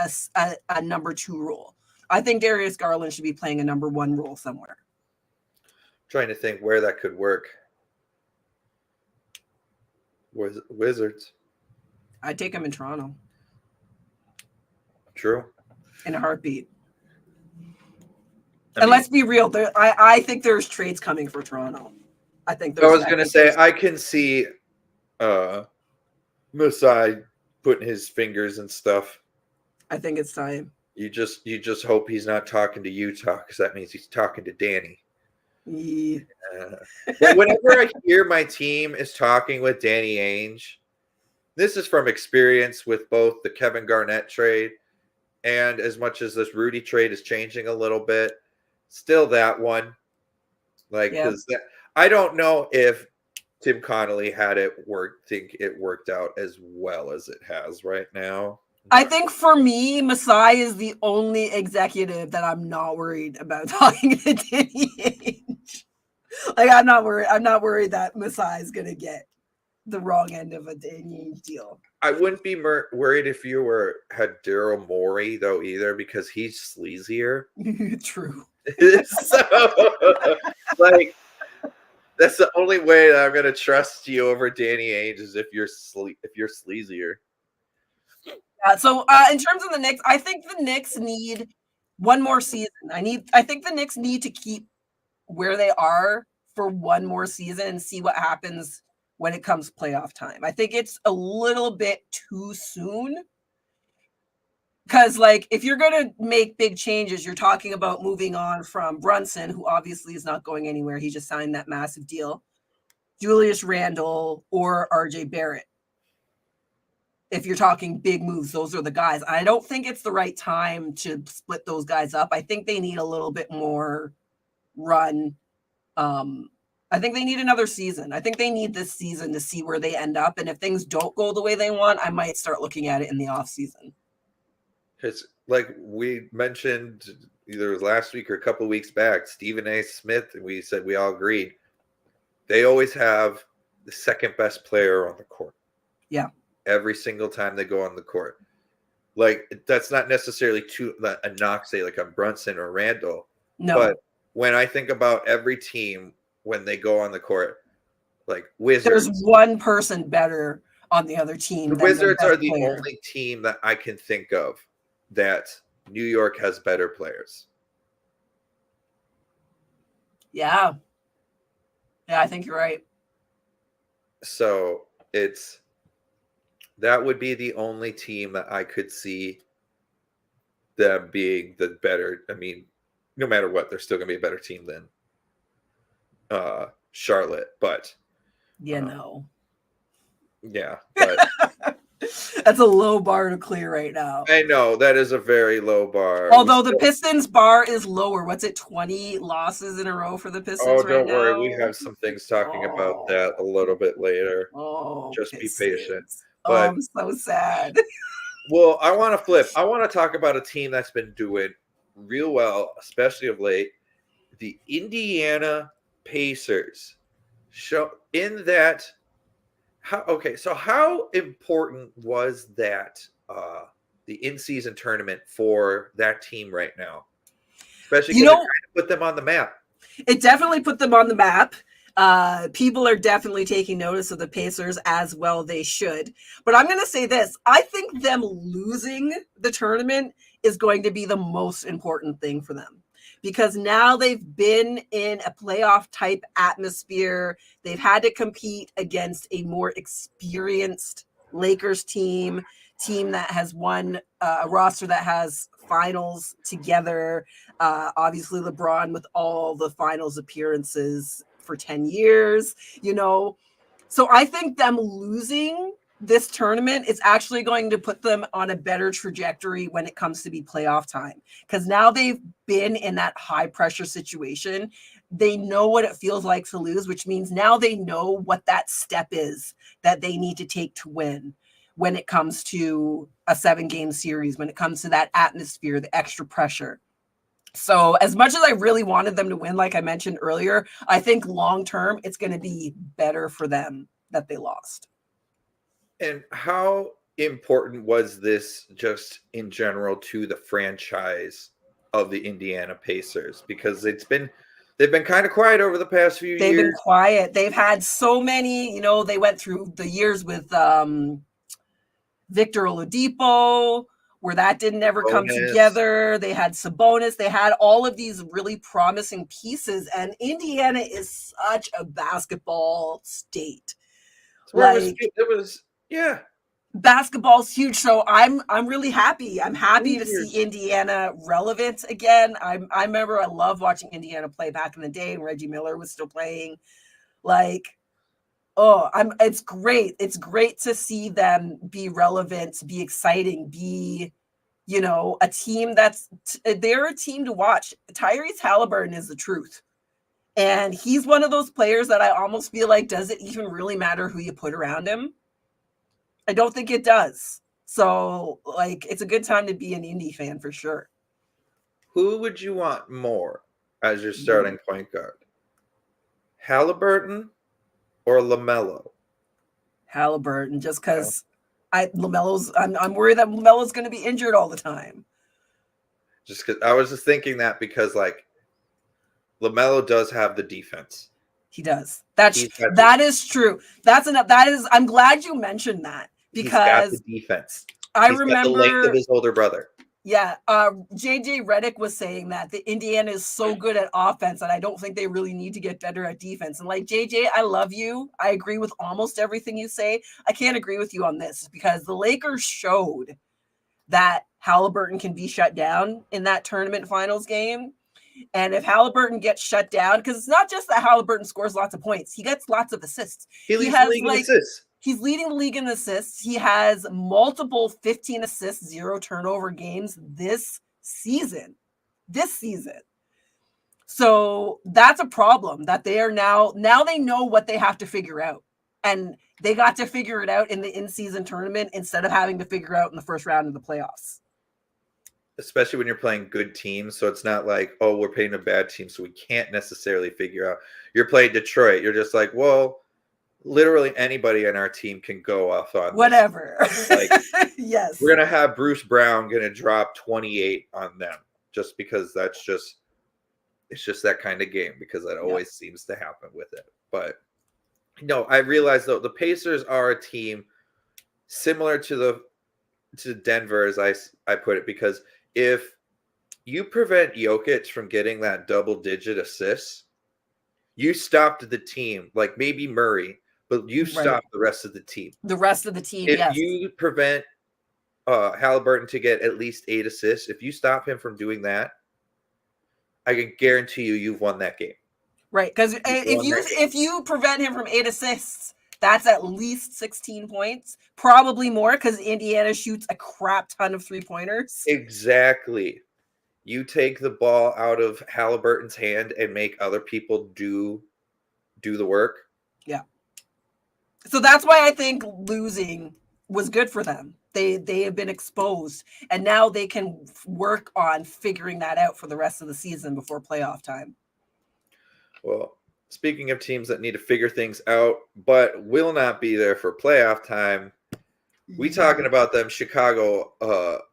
a number 2 role. I think Darius Garland should be playing a number 1 role somewhere. Trying to think where that could work. Wizards. I'd take him in Toronto True. in a heartbeat. I And mean, let's be real. I think there's trades coming for Toronto. I think I was going to say, I can see Masai putting his fingers and stuff. I think it's time. You just hope he's not talking to Utah, because that means he's talking to Danny. Yeah. But whenever I hear my team is talking with Danny Ainge, this is from experience with both the Kevin Garnett trade and as much as this Rudy trade is changing a little bit, still that one. Like, because I don't know if Tim Connolly think it worked out as well as it has right now. I think for me, Masai is the only executive that I'm not worried about talking to Danny Ainge. Like, I'm not worried. I'm not worried that Masai is gonna get the wrong end of a Danny Ainge deal. I wouldn't be worried if you had Daryl Morey though either, because he's sleazier. True. So, like, that's the only way that I'm gonna trust you over Danny Ainge is if you're sleazier. So in terms of the Knicks, I think the Knicks need one more season. I think the Knicks need to keep where they are for one more season and see what happens when it comes playoff time. I think it's a little bit too soon. Because, like, if you're going to make big changes, you're talking about moving on from Brunson, who obviously is not going anywhere. He just signed that massive deal. Julius Randle or RJ Barrett. If you're talking big moves, those are the guys. I don't think it's the right time to split those guys up. I think they need a little bit more run. I think they need another season. I think they need this season to see where they end up. And if things don't go the way they want, I might start looking at it in the offseason. It's like we mentioned either last week or a couple of weeks back, Stephen A. Smith, and we said we all agreed. They always have the second best player on the court. Yeah. Every single time they go on the court. Like, that's not necessarily a knock, say, like on Brunson or Randall. No. But when I think about every team when they go on the court, like Wizards. There's one person better on the other team. The Wizards are the only team that I can think of that New York has better players. Yeah. Yeah, I think you're right. So that would be the only team that I could see them being the better. I mean, no matter what, they're still going to be a better team than Charlotte. But no. Yeah, but that's a low bar to clear right now. I know that is a very low bar. Although the Pistons bar is lower. What's it, 20 losses in a row for the Pistons right now? Oh, don't worry. We have some things talking about that a little bit later. Oh, just Pistons. Be patient. But, I'm so sad. Well, I want to flip. I want to talk about a team that's been doing real well, especially of late. The Indiana Pacers. So how important was that the in-season tournament for that team right now? Especially because it kind of put them on the map. It definitely put them on the map. People are definitely taking notice of the Pacers, as well they should. But I'm going to say this. I think them losing the tournament is going to be the most important thing for them. Because now they've been in a playoff type atmosphere. They've had to compete against a more experienced Lakers team that has won a roster that has finals together. Obviously, LeBron with all the finals appearances for 10 years, So I think them losing this tournament is actually going to put them on a better trajectory when it comes to be playoff time. Because now they've been in that high pressure situation. They know what it feels like to lose, which means now they know what that step is that they need to take to win when it comes to a 7-game series, when it comes to that atmosphere, the extra pressure. So as much as I really wanted them to win, like I mentioned earlier, I think long-term, it's going to be better for them that they lost. And how important was this just in general to the franchise of the Indiana Pacers? Because it's been They've been kind of quiet over the past few They've years. been quiet. They've had so many, they went through the years with Victor Oladipo, where that didn't ever come together. They had Sabonis. They had all of these really promising pieces. And Indiana is such a basketball state. Yeah. Basketball's huge. So I'm really happy. I'm happy to see Indiana relevant again. I remember I loved watching Indiana play back in the day when Reggie Miller was still playing. It's great. It's great to see them be relevant, be exciting, be, a team they're a team to watch. Tyrese Halliburton is the truth. And he's one of those players that I almost feel like, does it even really matter who you put around him? I don't think it does. So, it's a good time to be an Indy fan for sure. Who would you want more as your starting point guard? Halliburton or LaMelo? Halliburton, just because I'm worried that LaMelo's going to be injured all the time. Just because I was just thinking that because LaMelo does have the defense. He does. That is true. I'm glad you mentioned that because he's got the defense. I remember the length of his older brother. Yeah. JJ Redick was saying that the Indiana is so good at offense that I don't think they really need to get better at defense. And JJ, I love you. I agree with almost everything you say. I can't agree with you on this because the Lakers showed that Halliburton can be shut down in that tournament finals game. And if Halliburton gets shut down, because it's not just that Halliburton scores lots of points, he gets lots of assists. He has assists. He's leading the league in assists. He has multiple 15 assists, 0 turnover games this season. So that's a problem that they are now they know what they have to figure out. And they got to figure it out in the in-season tournament instead of having to figure out in the first round of the playoffs. Especially when you're playing good teams. So it's not like, oh, we're playing a bad team, so we can't necessarily figure out. You're playing Detroit. You're just like, well, literally anybody on our team can go off on whatever. Yes. We're going to have Bruce Brown going to drop 28 on them just because it's just that kind of game because that always seems to happen with it. But no, I realize though the Pacers are a team similar to Denver as I put it, because if you prevent Jokic from getting that double-digit assists, you stopped the team, like maybe Murray, but you stopped the rest of the team. The rest of the team, if you prevent Halliburton to get at least 8 assists, if you stop him from doing that, I can guarantee you've won that game. Right, because if you prevent him from 8 assists, that's at least 16 points, probably more because Indiana shoots a crap ton of 3-pointers. Exactly. You take the ball out of Halliburton's hand and make other people do the work. Yeah. So that's why I think losing was good for them. They have been exposed, and now they can work on figuring that out for the rest of the season before playoff time. Well, speaking of teams that need to figure things out, but will not be there for playoff time, we talking about them Chicago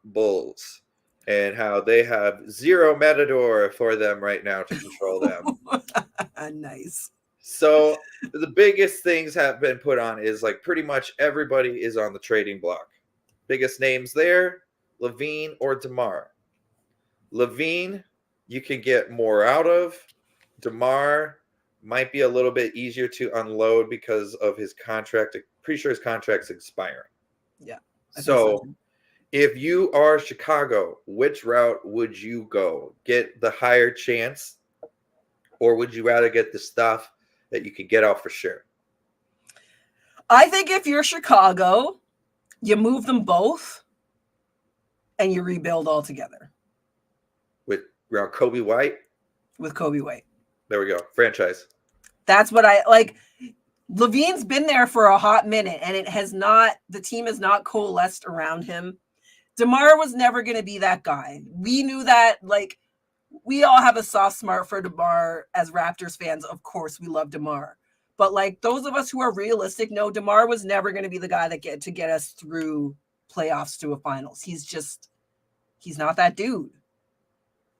Bulls and how they have 0 Matador for them right now to control them. Nice. So the biggest things have been put on is pretty much everybody is on the trading block. Biggest names there, LaVine or DeMar. LaVine, you can get more out of. DeMar might be a little bit easier to unload because of his contract. Pretty sure his contract's expiring. Yeah. So if you are Chicago, which route would you go? Get the higher chance, or would you rather get the stuff that you could get out for sure? I think if you're Chicago, you move them both and you rebuild all together. With around Kobe White? With Kobe White. There we go. Franchise. That's what I like. LaVine's been there for a hot minute, and the team has not coalesced around him. DeMar was never going to be that guy. We knew that, we all have a soft spot for DeMar as Raptors fans. Of course, we love DeMar. But those of us who are realistic know DeMar was never going to be the guy that get us through playoffs to a finals. He's not that dude.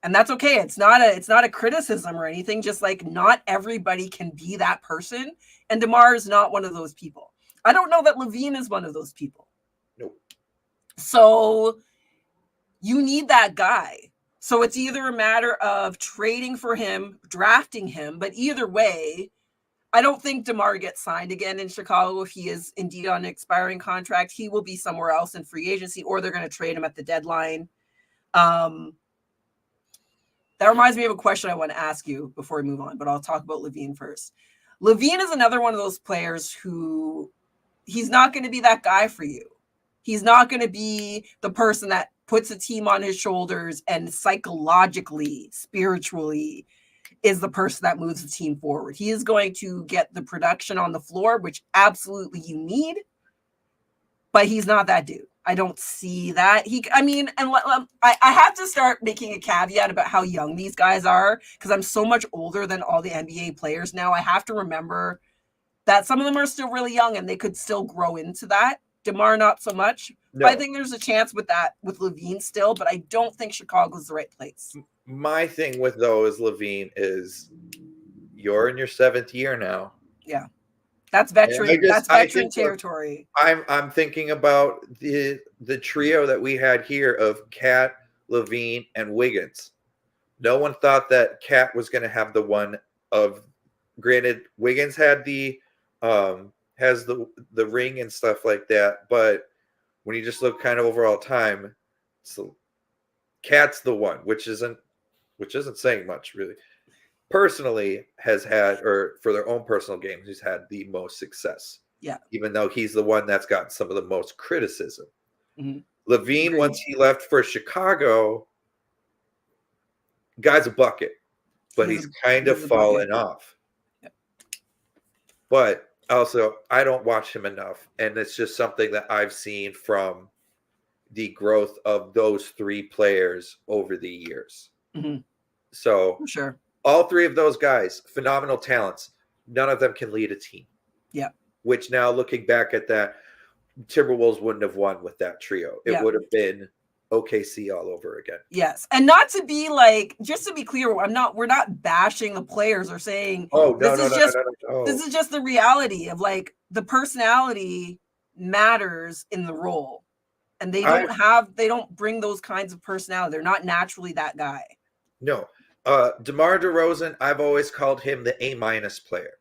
And that's okay. It's not a criticism or anything. Just like not everybody can be that person. And DeMar is not one of those people. I don't know that LaVine is one of those people. Nope. So you need that guy. So it's either a matter of trading for him, drafting him, but either way, I don't think DeMar gets signed again in Chicago if he is indeed on an expiring contract. He will be somewhere else in free agency, or they're going to trade him at the deadline. That reminds me of a question I want to ask you before we move on, but I'll talk about LaVine first. LaVine is another one of those players who he's not going to be that guy for you. He's not going to be the person that puts a team on his shoulders and psychologically, spiritually is the person that moves the team forward. He is going to get the production on the floor, which absolutely you need, but he's not that dude. I don't see that. I have to start making a caveat about how young these guys are because I'm so much older than all the NBA players now. I have to remember that some of them are still really young and they could still grow into that. DeMar, not so much. No. But I think there's a chance with that with LaVine still, but I don't think Chicago's the right place. My thing with those LaVine is you're in your 7th year now. Yeah. That's veteran. That's veteran territory. I'm thinking about the trio that we had here of Cat, LaVine, and Wiggins. No one thought that Cat was going to have the one of. Granted, Wiggins had has the ring and stuff like that, but when you just look kind of overall time, so Cat's the one, which isn't saying much really. Personally has had, or for their own personal games, he's had the most success. Yeah. Even though he's the one that's gotten some of the most criticism. Mm-hmm. LaVine, once he left for Chicago, guy's a bucket, but he's kind of fallen off. Yeah. But also, I don't watch him enough, and it's just something that I've seen from the growth of those 3 players over the years. Mm-hmm. So, sure. All 3 of those guys, phenomenal talents. None of them can lead a team. Yeah. Which now, looking back at that, Timberwolves wouldn't have won with that trio. It would have been OKC all over again. Yes. And not to be like, just to be clear, we're not bashing the players or saying, this is just the reality of like the personality matters in the role. And they don't bring those kinds of personality. They're not naturally that guy. No. DeMar DeRozan, I've always called him the A- player.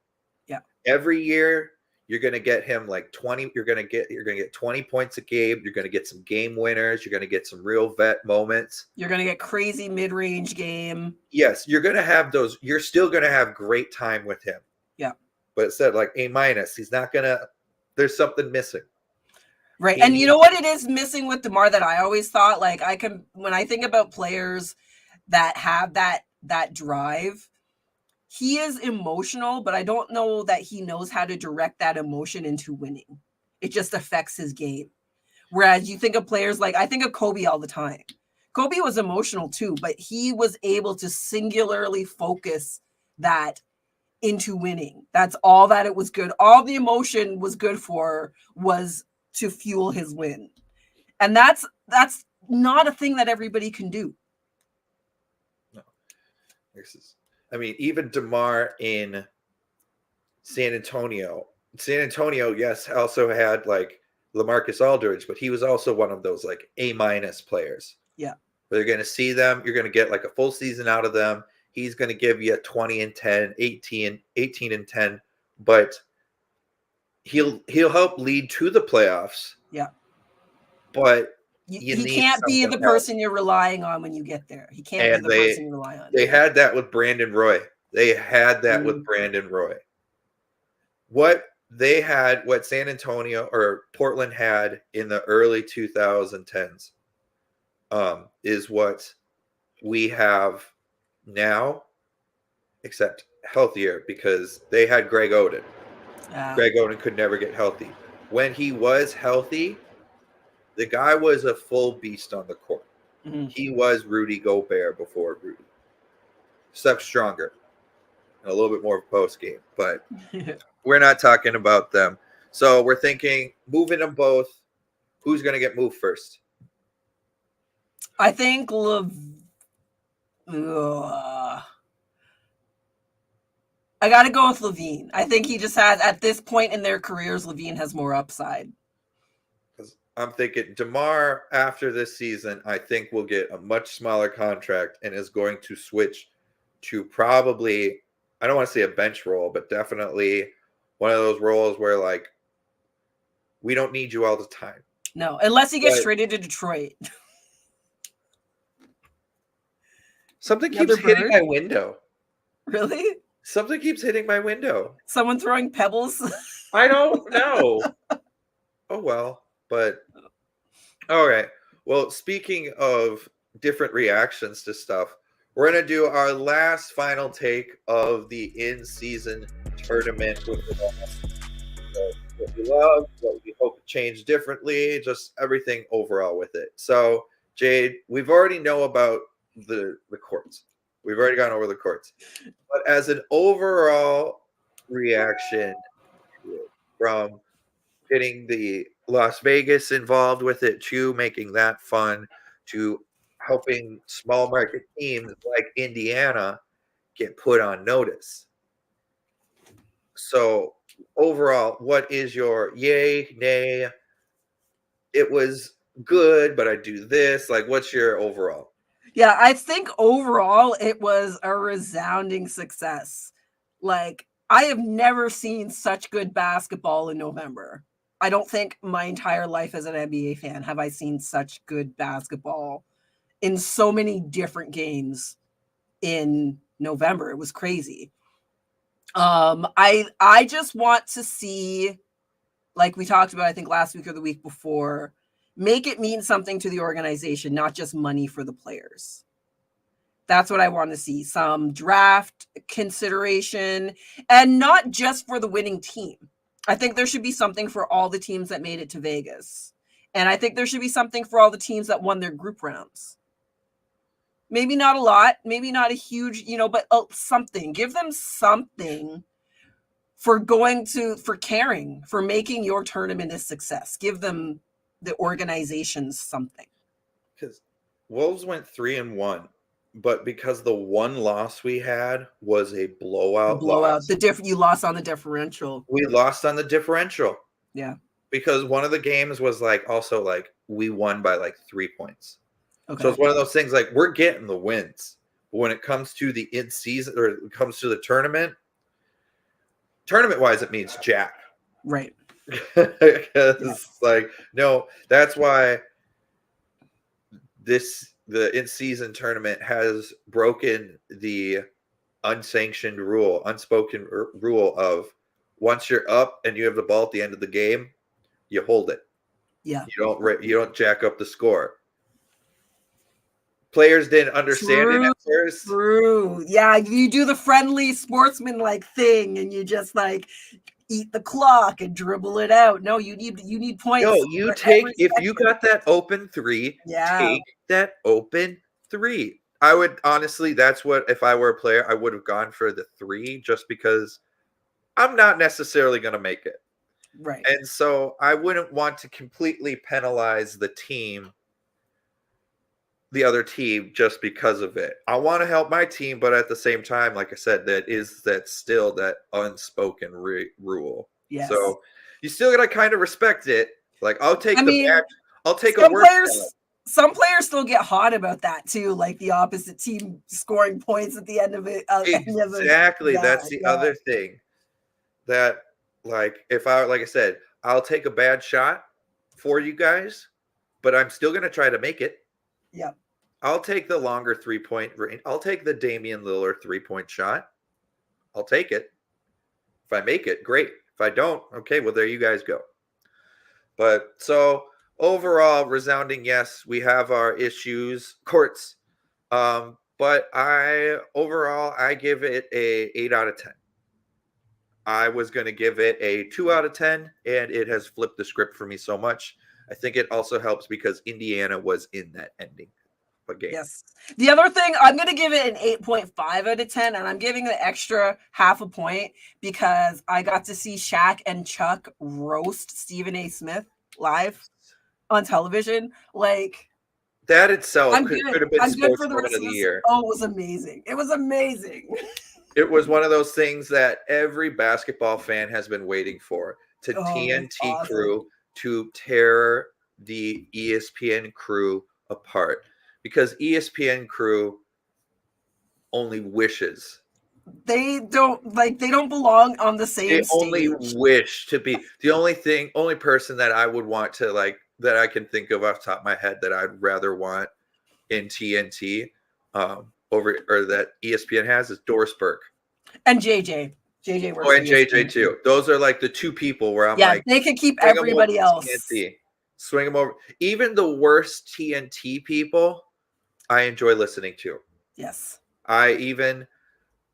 Yeah. Every year you're going to get him like 20. You're going to get 20 points a game. You're going to get some game winners. You're going to get some real vet moments. You're going to get crazy mid-range game. Yes, you're going to have those. You're still going to have great time with him. Yeah. But it said like A-. He's not going to. There's something missing. Right. And you know what it is missing with DeMar that I always thought, like when I think about players that have that drive, he is emotional, but I don't know that he knows how to direct that emotion into winning. It just affects his game. Whereas you think of players like, I think of Kobe all the time. Kobe was emotional too, but he was able to singularly focus that into winning. That's all that it was good. All the emotion was good for was to fuel his win. And that's not a thing that everybody can do. No. Even DeMar in San Antonio. San Antonio, yes, also had like LaMarcus Aldridge, but he was also one of those like A- players. Yeah. They're going to see them. You're going to get like a full season out of them. He's going to give you 20 and 10, 18 and 10, but he'll help lead to the playoffs. Yeah. But he can't be the person you're relying on when you get there. He can't be the person you rely on. They had that with Brandon Roy. What they had, what San Antonio or Portland had in the early 2010s is what we have now, except healthier, because they had Greg Oden. Greg Oden could never get healthy. When he was healthy, the guy was a full beast on the court. Mm-hmm. He was Rudy Gobert before Rudy. Except stronger. And a little bit more post game. But we're not talking about them. So we're thinking, moving them both, who's going to get moved first? I think Ugh. I got to go with LaVine. I think he just has, at this point in their careers, LaVine has more upside. I'm thinking DeMar after this season, I think will get a much smaller contract and is going to switch to probably, I don't want to say a bench role, but definitely one of those roles where like we don't need you all the time. No, unless he gets traded to Detroit. Something keeps hitting my window. Really? Something keeps hitting my window. Someone throwing pebbles? I don't know. Oh, well, but all right. Well, speaking of different reactions to stuff, we're going to do our last final take of the in-season tournament with what we love, what we hope to change differently, just everything overall with it. So, Jade, we've already know about the courts. We've already gone over the courts. But as an overall reaction from getting the Las Vegas involved with it too, making that fun, to helping small market teams like Indiana get put on notice. So overall, what is your yay, nay? It was good, but I do this. Like, what's your overall? Yeah, I think overall it was a resounding success. Like, I have never seen such good basketball in November. I don't think my entire life as an NBA fan have I seen such good basketball in so many different games in November. It was crazy. I just want to see, like we talked about, I think last week or the week before, make it mean something to the organization, not just money for the players. That's what I want to see. Some draft consideration, and not just for the winning team. I think there should be something for all the teams that made it to Vegas. And I think there should be something for all the teams that won their group rounds. Maybe not a lot, maybe not a huge, but something. Give them something for caring, for making your tournament a success. Give them, the organizations, something. Because Wolves went 3-1, but because the one loss we had was a blowout loss. You lost on the differential. We lost on the differential. Yeah. Because one of the games was also we won by 3 points. Okay. So it's one of those things we're getting the wins. But when it comes to the in-season, or it comes to the tournament-wise, it means jack. Right. Because no, that's why the in-season tournament has broken the unspoken rule of once you're up and you have the ball at the end of the game, you hold it. Yeah. You don't jack up the score. Players didn't understand it at first. True. Yeah, you do the friendly sportsman-like thing, and you just eat the clock and dribble it out. No, you need points. No, you take if you got that open three. Yeah. Take that open three. I would honestly. That's what if I were a player, I would have gone for the 3 just because I'm not necessarily going to make it. Right. And so I wouldn't want to completely penalize the other team just because of it. I want to help my team, but at the same time, like I said, that's still that unspoken rule. Yes. So you still got to kind of respect it. I'll take I'll take a worse. Some players still get hot about that too, like the opposite team scoring points at the end of it. Exactly. That's the other thing. That if I said, I'll take a bad shot for you guys, but I'm still gonna try to make it. Yeah. I'll take the longer 3-point range. I'll take the Damian Lillard 3-point shot. I'll take it. If I make it, great. If I don't, okay, well, there you guys go. But so overall, resounding yes, we have our issues, courts. But I give it a 8 out of 10. I was going to give it a 2 out of 10, and it has flipped the script for me so much. I think it also helps because Indiana was in that ending game. Yes. The other thing, I'm going to give it an 8.5 out of 10, and I'm giving the extra half a point because I got to see Shaq and Chuck roast Stephen A. Smith live on television. That itself I'm could good. have been I'm good sports for the moment rest of of the this. year. Oh, it was amazing. It was amazing. It was one of those things that every basketball fan has been waiting for. To Oh, it's TNT awesome. crew to tear the ESPN crew apart, because ESPN crew only wishes. They don't belong on the same They only stage. wish to be the only person that I would want to like, that I can think of off the top of my head that I'd rather want in TNT over, or that ESPN has, is Doris Burke. And JJ. JJ works Oh, for and JJ ESPN. too. Those are like the two people where I'm Yeah, like, they could keep swing them over everybody to else. TNT. Swing them over. Even the worst TNT people, I enjoy listening to. Yes. Even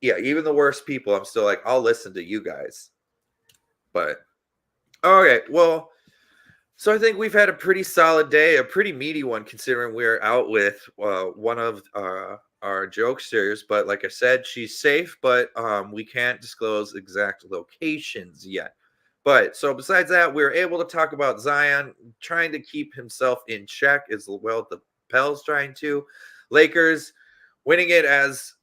the worst people, I'm still like, I'll listen to you guys. But okay, well, so I think we've had a pretty solid day, a pretty meaty one, considering we're out with one of our jokesters. But like I said, she's safe, but we can't disclose exact locations yet. But so besides that, we were able to talk about Zion trying to keep himself in check as well. The Pels trying to. Lakers winning it as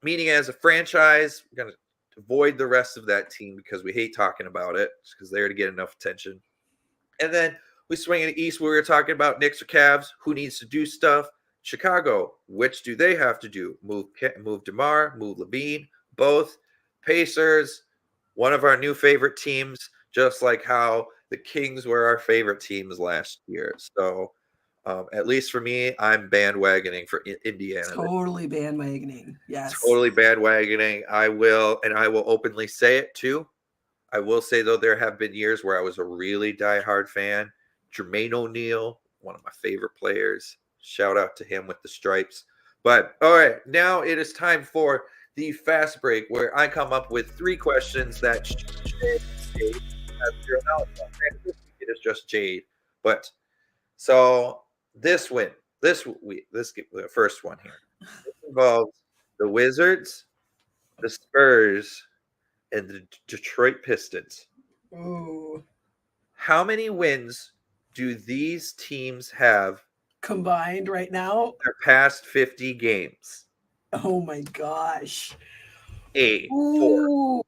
meaning as a franchise. We're going to avoid the rest of that team because we hate talking about it because they're to get enough attention. And then we swing in the East where we were talking about Knicks or Cavs, who needs to do stuff. Chicago, which do they have to do? Move DeMar, move LaVine, both. Pacers, one of our new favorite teams, just like how the Kings were our favorite teams last year. So at least for me, I'm bandwagoning for Indiana. Totally bandwagoning. Yes. Totally bandwagoning. I will openly say it too. I will say, though, there have been years where I was a really diehard fan. Jermaine O'Neal, one of my favorite players. Shout out to him with the stripes. But all right, now it is time for the fast break, where I come up with 3 questions that Jade has zero knowledge on. Granted, this week it is just Jade. But so this the first one here. This involves the Wizards, the Spurs, and the Detroit Pistons. Ooh. How many wins do these teams have Combined right now? their past 50 games? Oh my gosh. A, 4. Ooh.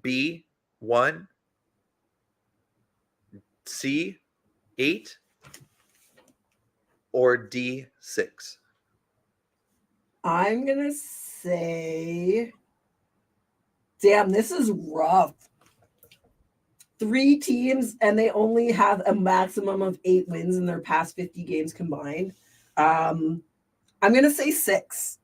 B, 1. C, 8. Or D, 6. I'm gonna say, damn, this is rough. 3 teams, and they only have a maximum of 8 wins in their past 50 games combined. I'm gonna say 6.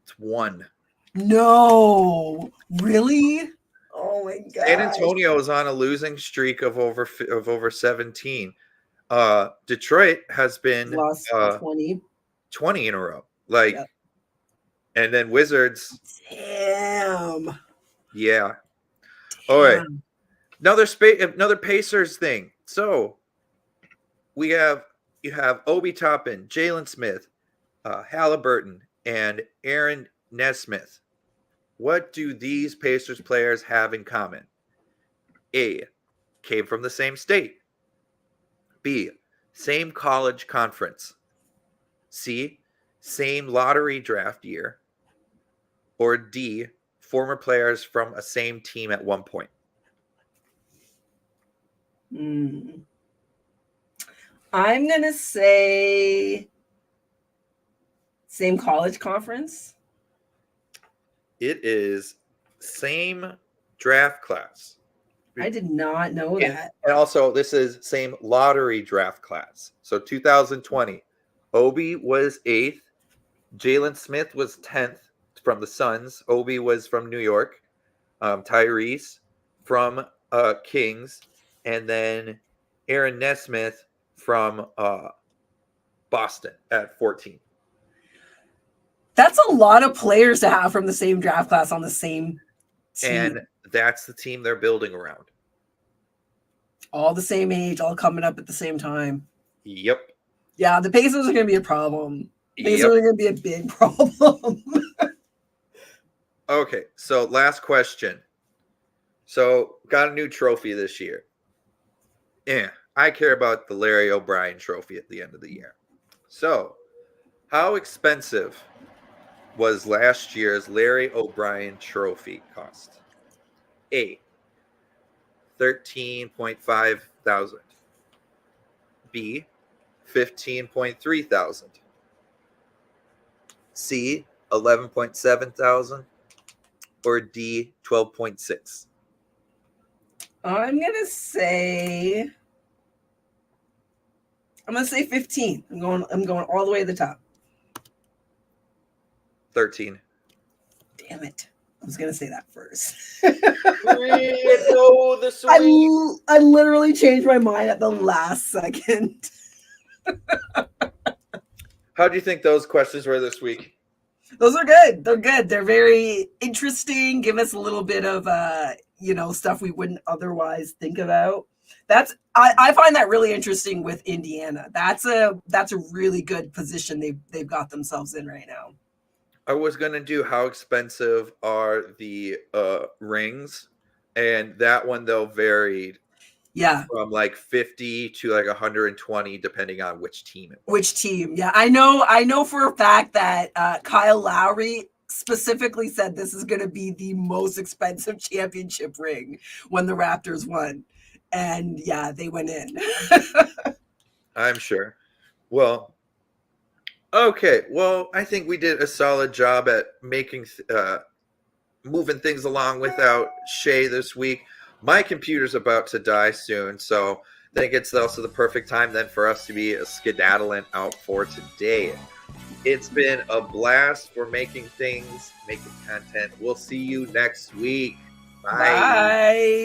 It's 1. No, really? Oh my god. San Antonio is on a losing streak of over 17. Detroit has been Lost 20 in a row. Like, yep. And then Wizards. Damn. Yeah. All right. Another Pacers thing. So you have Obi Toppin, Jalen Smith, Halliburton, and Aaron Nesmith. What do these Pacers players have in common? A, came from the same state. B, same college conference. C, same lottery draft year. Or D, former players from a same team at one point. I'm going to say same college conference. It is same draft class. I did not know that. And also, this is same lottery draft class. So 2020, Obi was 8th. Jalen Smith was 10th from the Suns. Obi was from New York. Tyrese from Kings. And then Aaron Nesmith from Boston at 14. That's a lot of players to have from the same draft class on the same team. And that's the team they're building around. All the same age, all coming up at the same time. Yep. Yeah, the Pacers are going to be a problem. Pacers are going to be a big problem. Okay, so last question. So got a new trophy this year. Yeah, I care about the Larry O'Brien trophy at the end of the year. So, how expensive was last year's Larry O'Brien trophy cost? A, 13.5 thousand. B, 15.3 thousand. C, 11.7 thousand. Or D, 12.6. I'm gonna say 15. I'm going all the way to the top. 13. Damn it. I was gonna say that first. No, the sweep. I literally changed my mind at the last second. How do you think those questions were this week? Those are good. They're good. They're very interesting. Give us a little bit of stuff we wouldn't otherwise think about. I find that really interesting with Indiana. That's a really good position they've got themselves in right now. I was gonna do how expensive are the rings, and that one though varied. Yeah, from like 50 to like 120, depending on which team it was. Which team? Yeah, I know for a fact that Kyle Lowry specifically said this is going to be the most expensive championship ring when the Raptors won, and yeah, they went in. I'm sure. Well, okay. Well, I think we did a solid job at making moving things along without Shea this week. My computer's about to die soon, so I think it's also the perfect time then for us to be skedaddling out for today. It's been a blast for making content. We'll see you next week. Bye. Bye.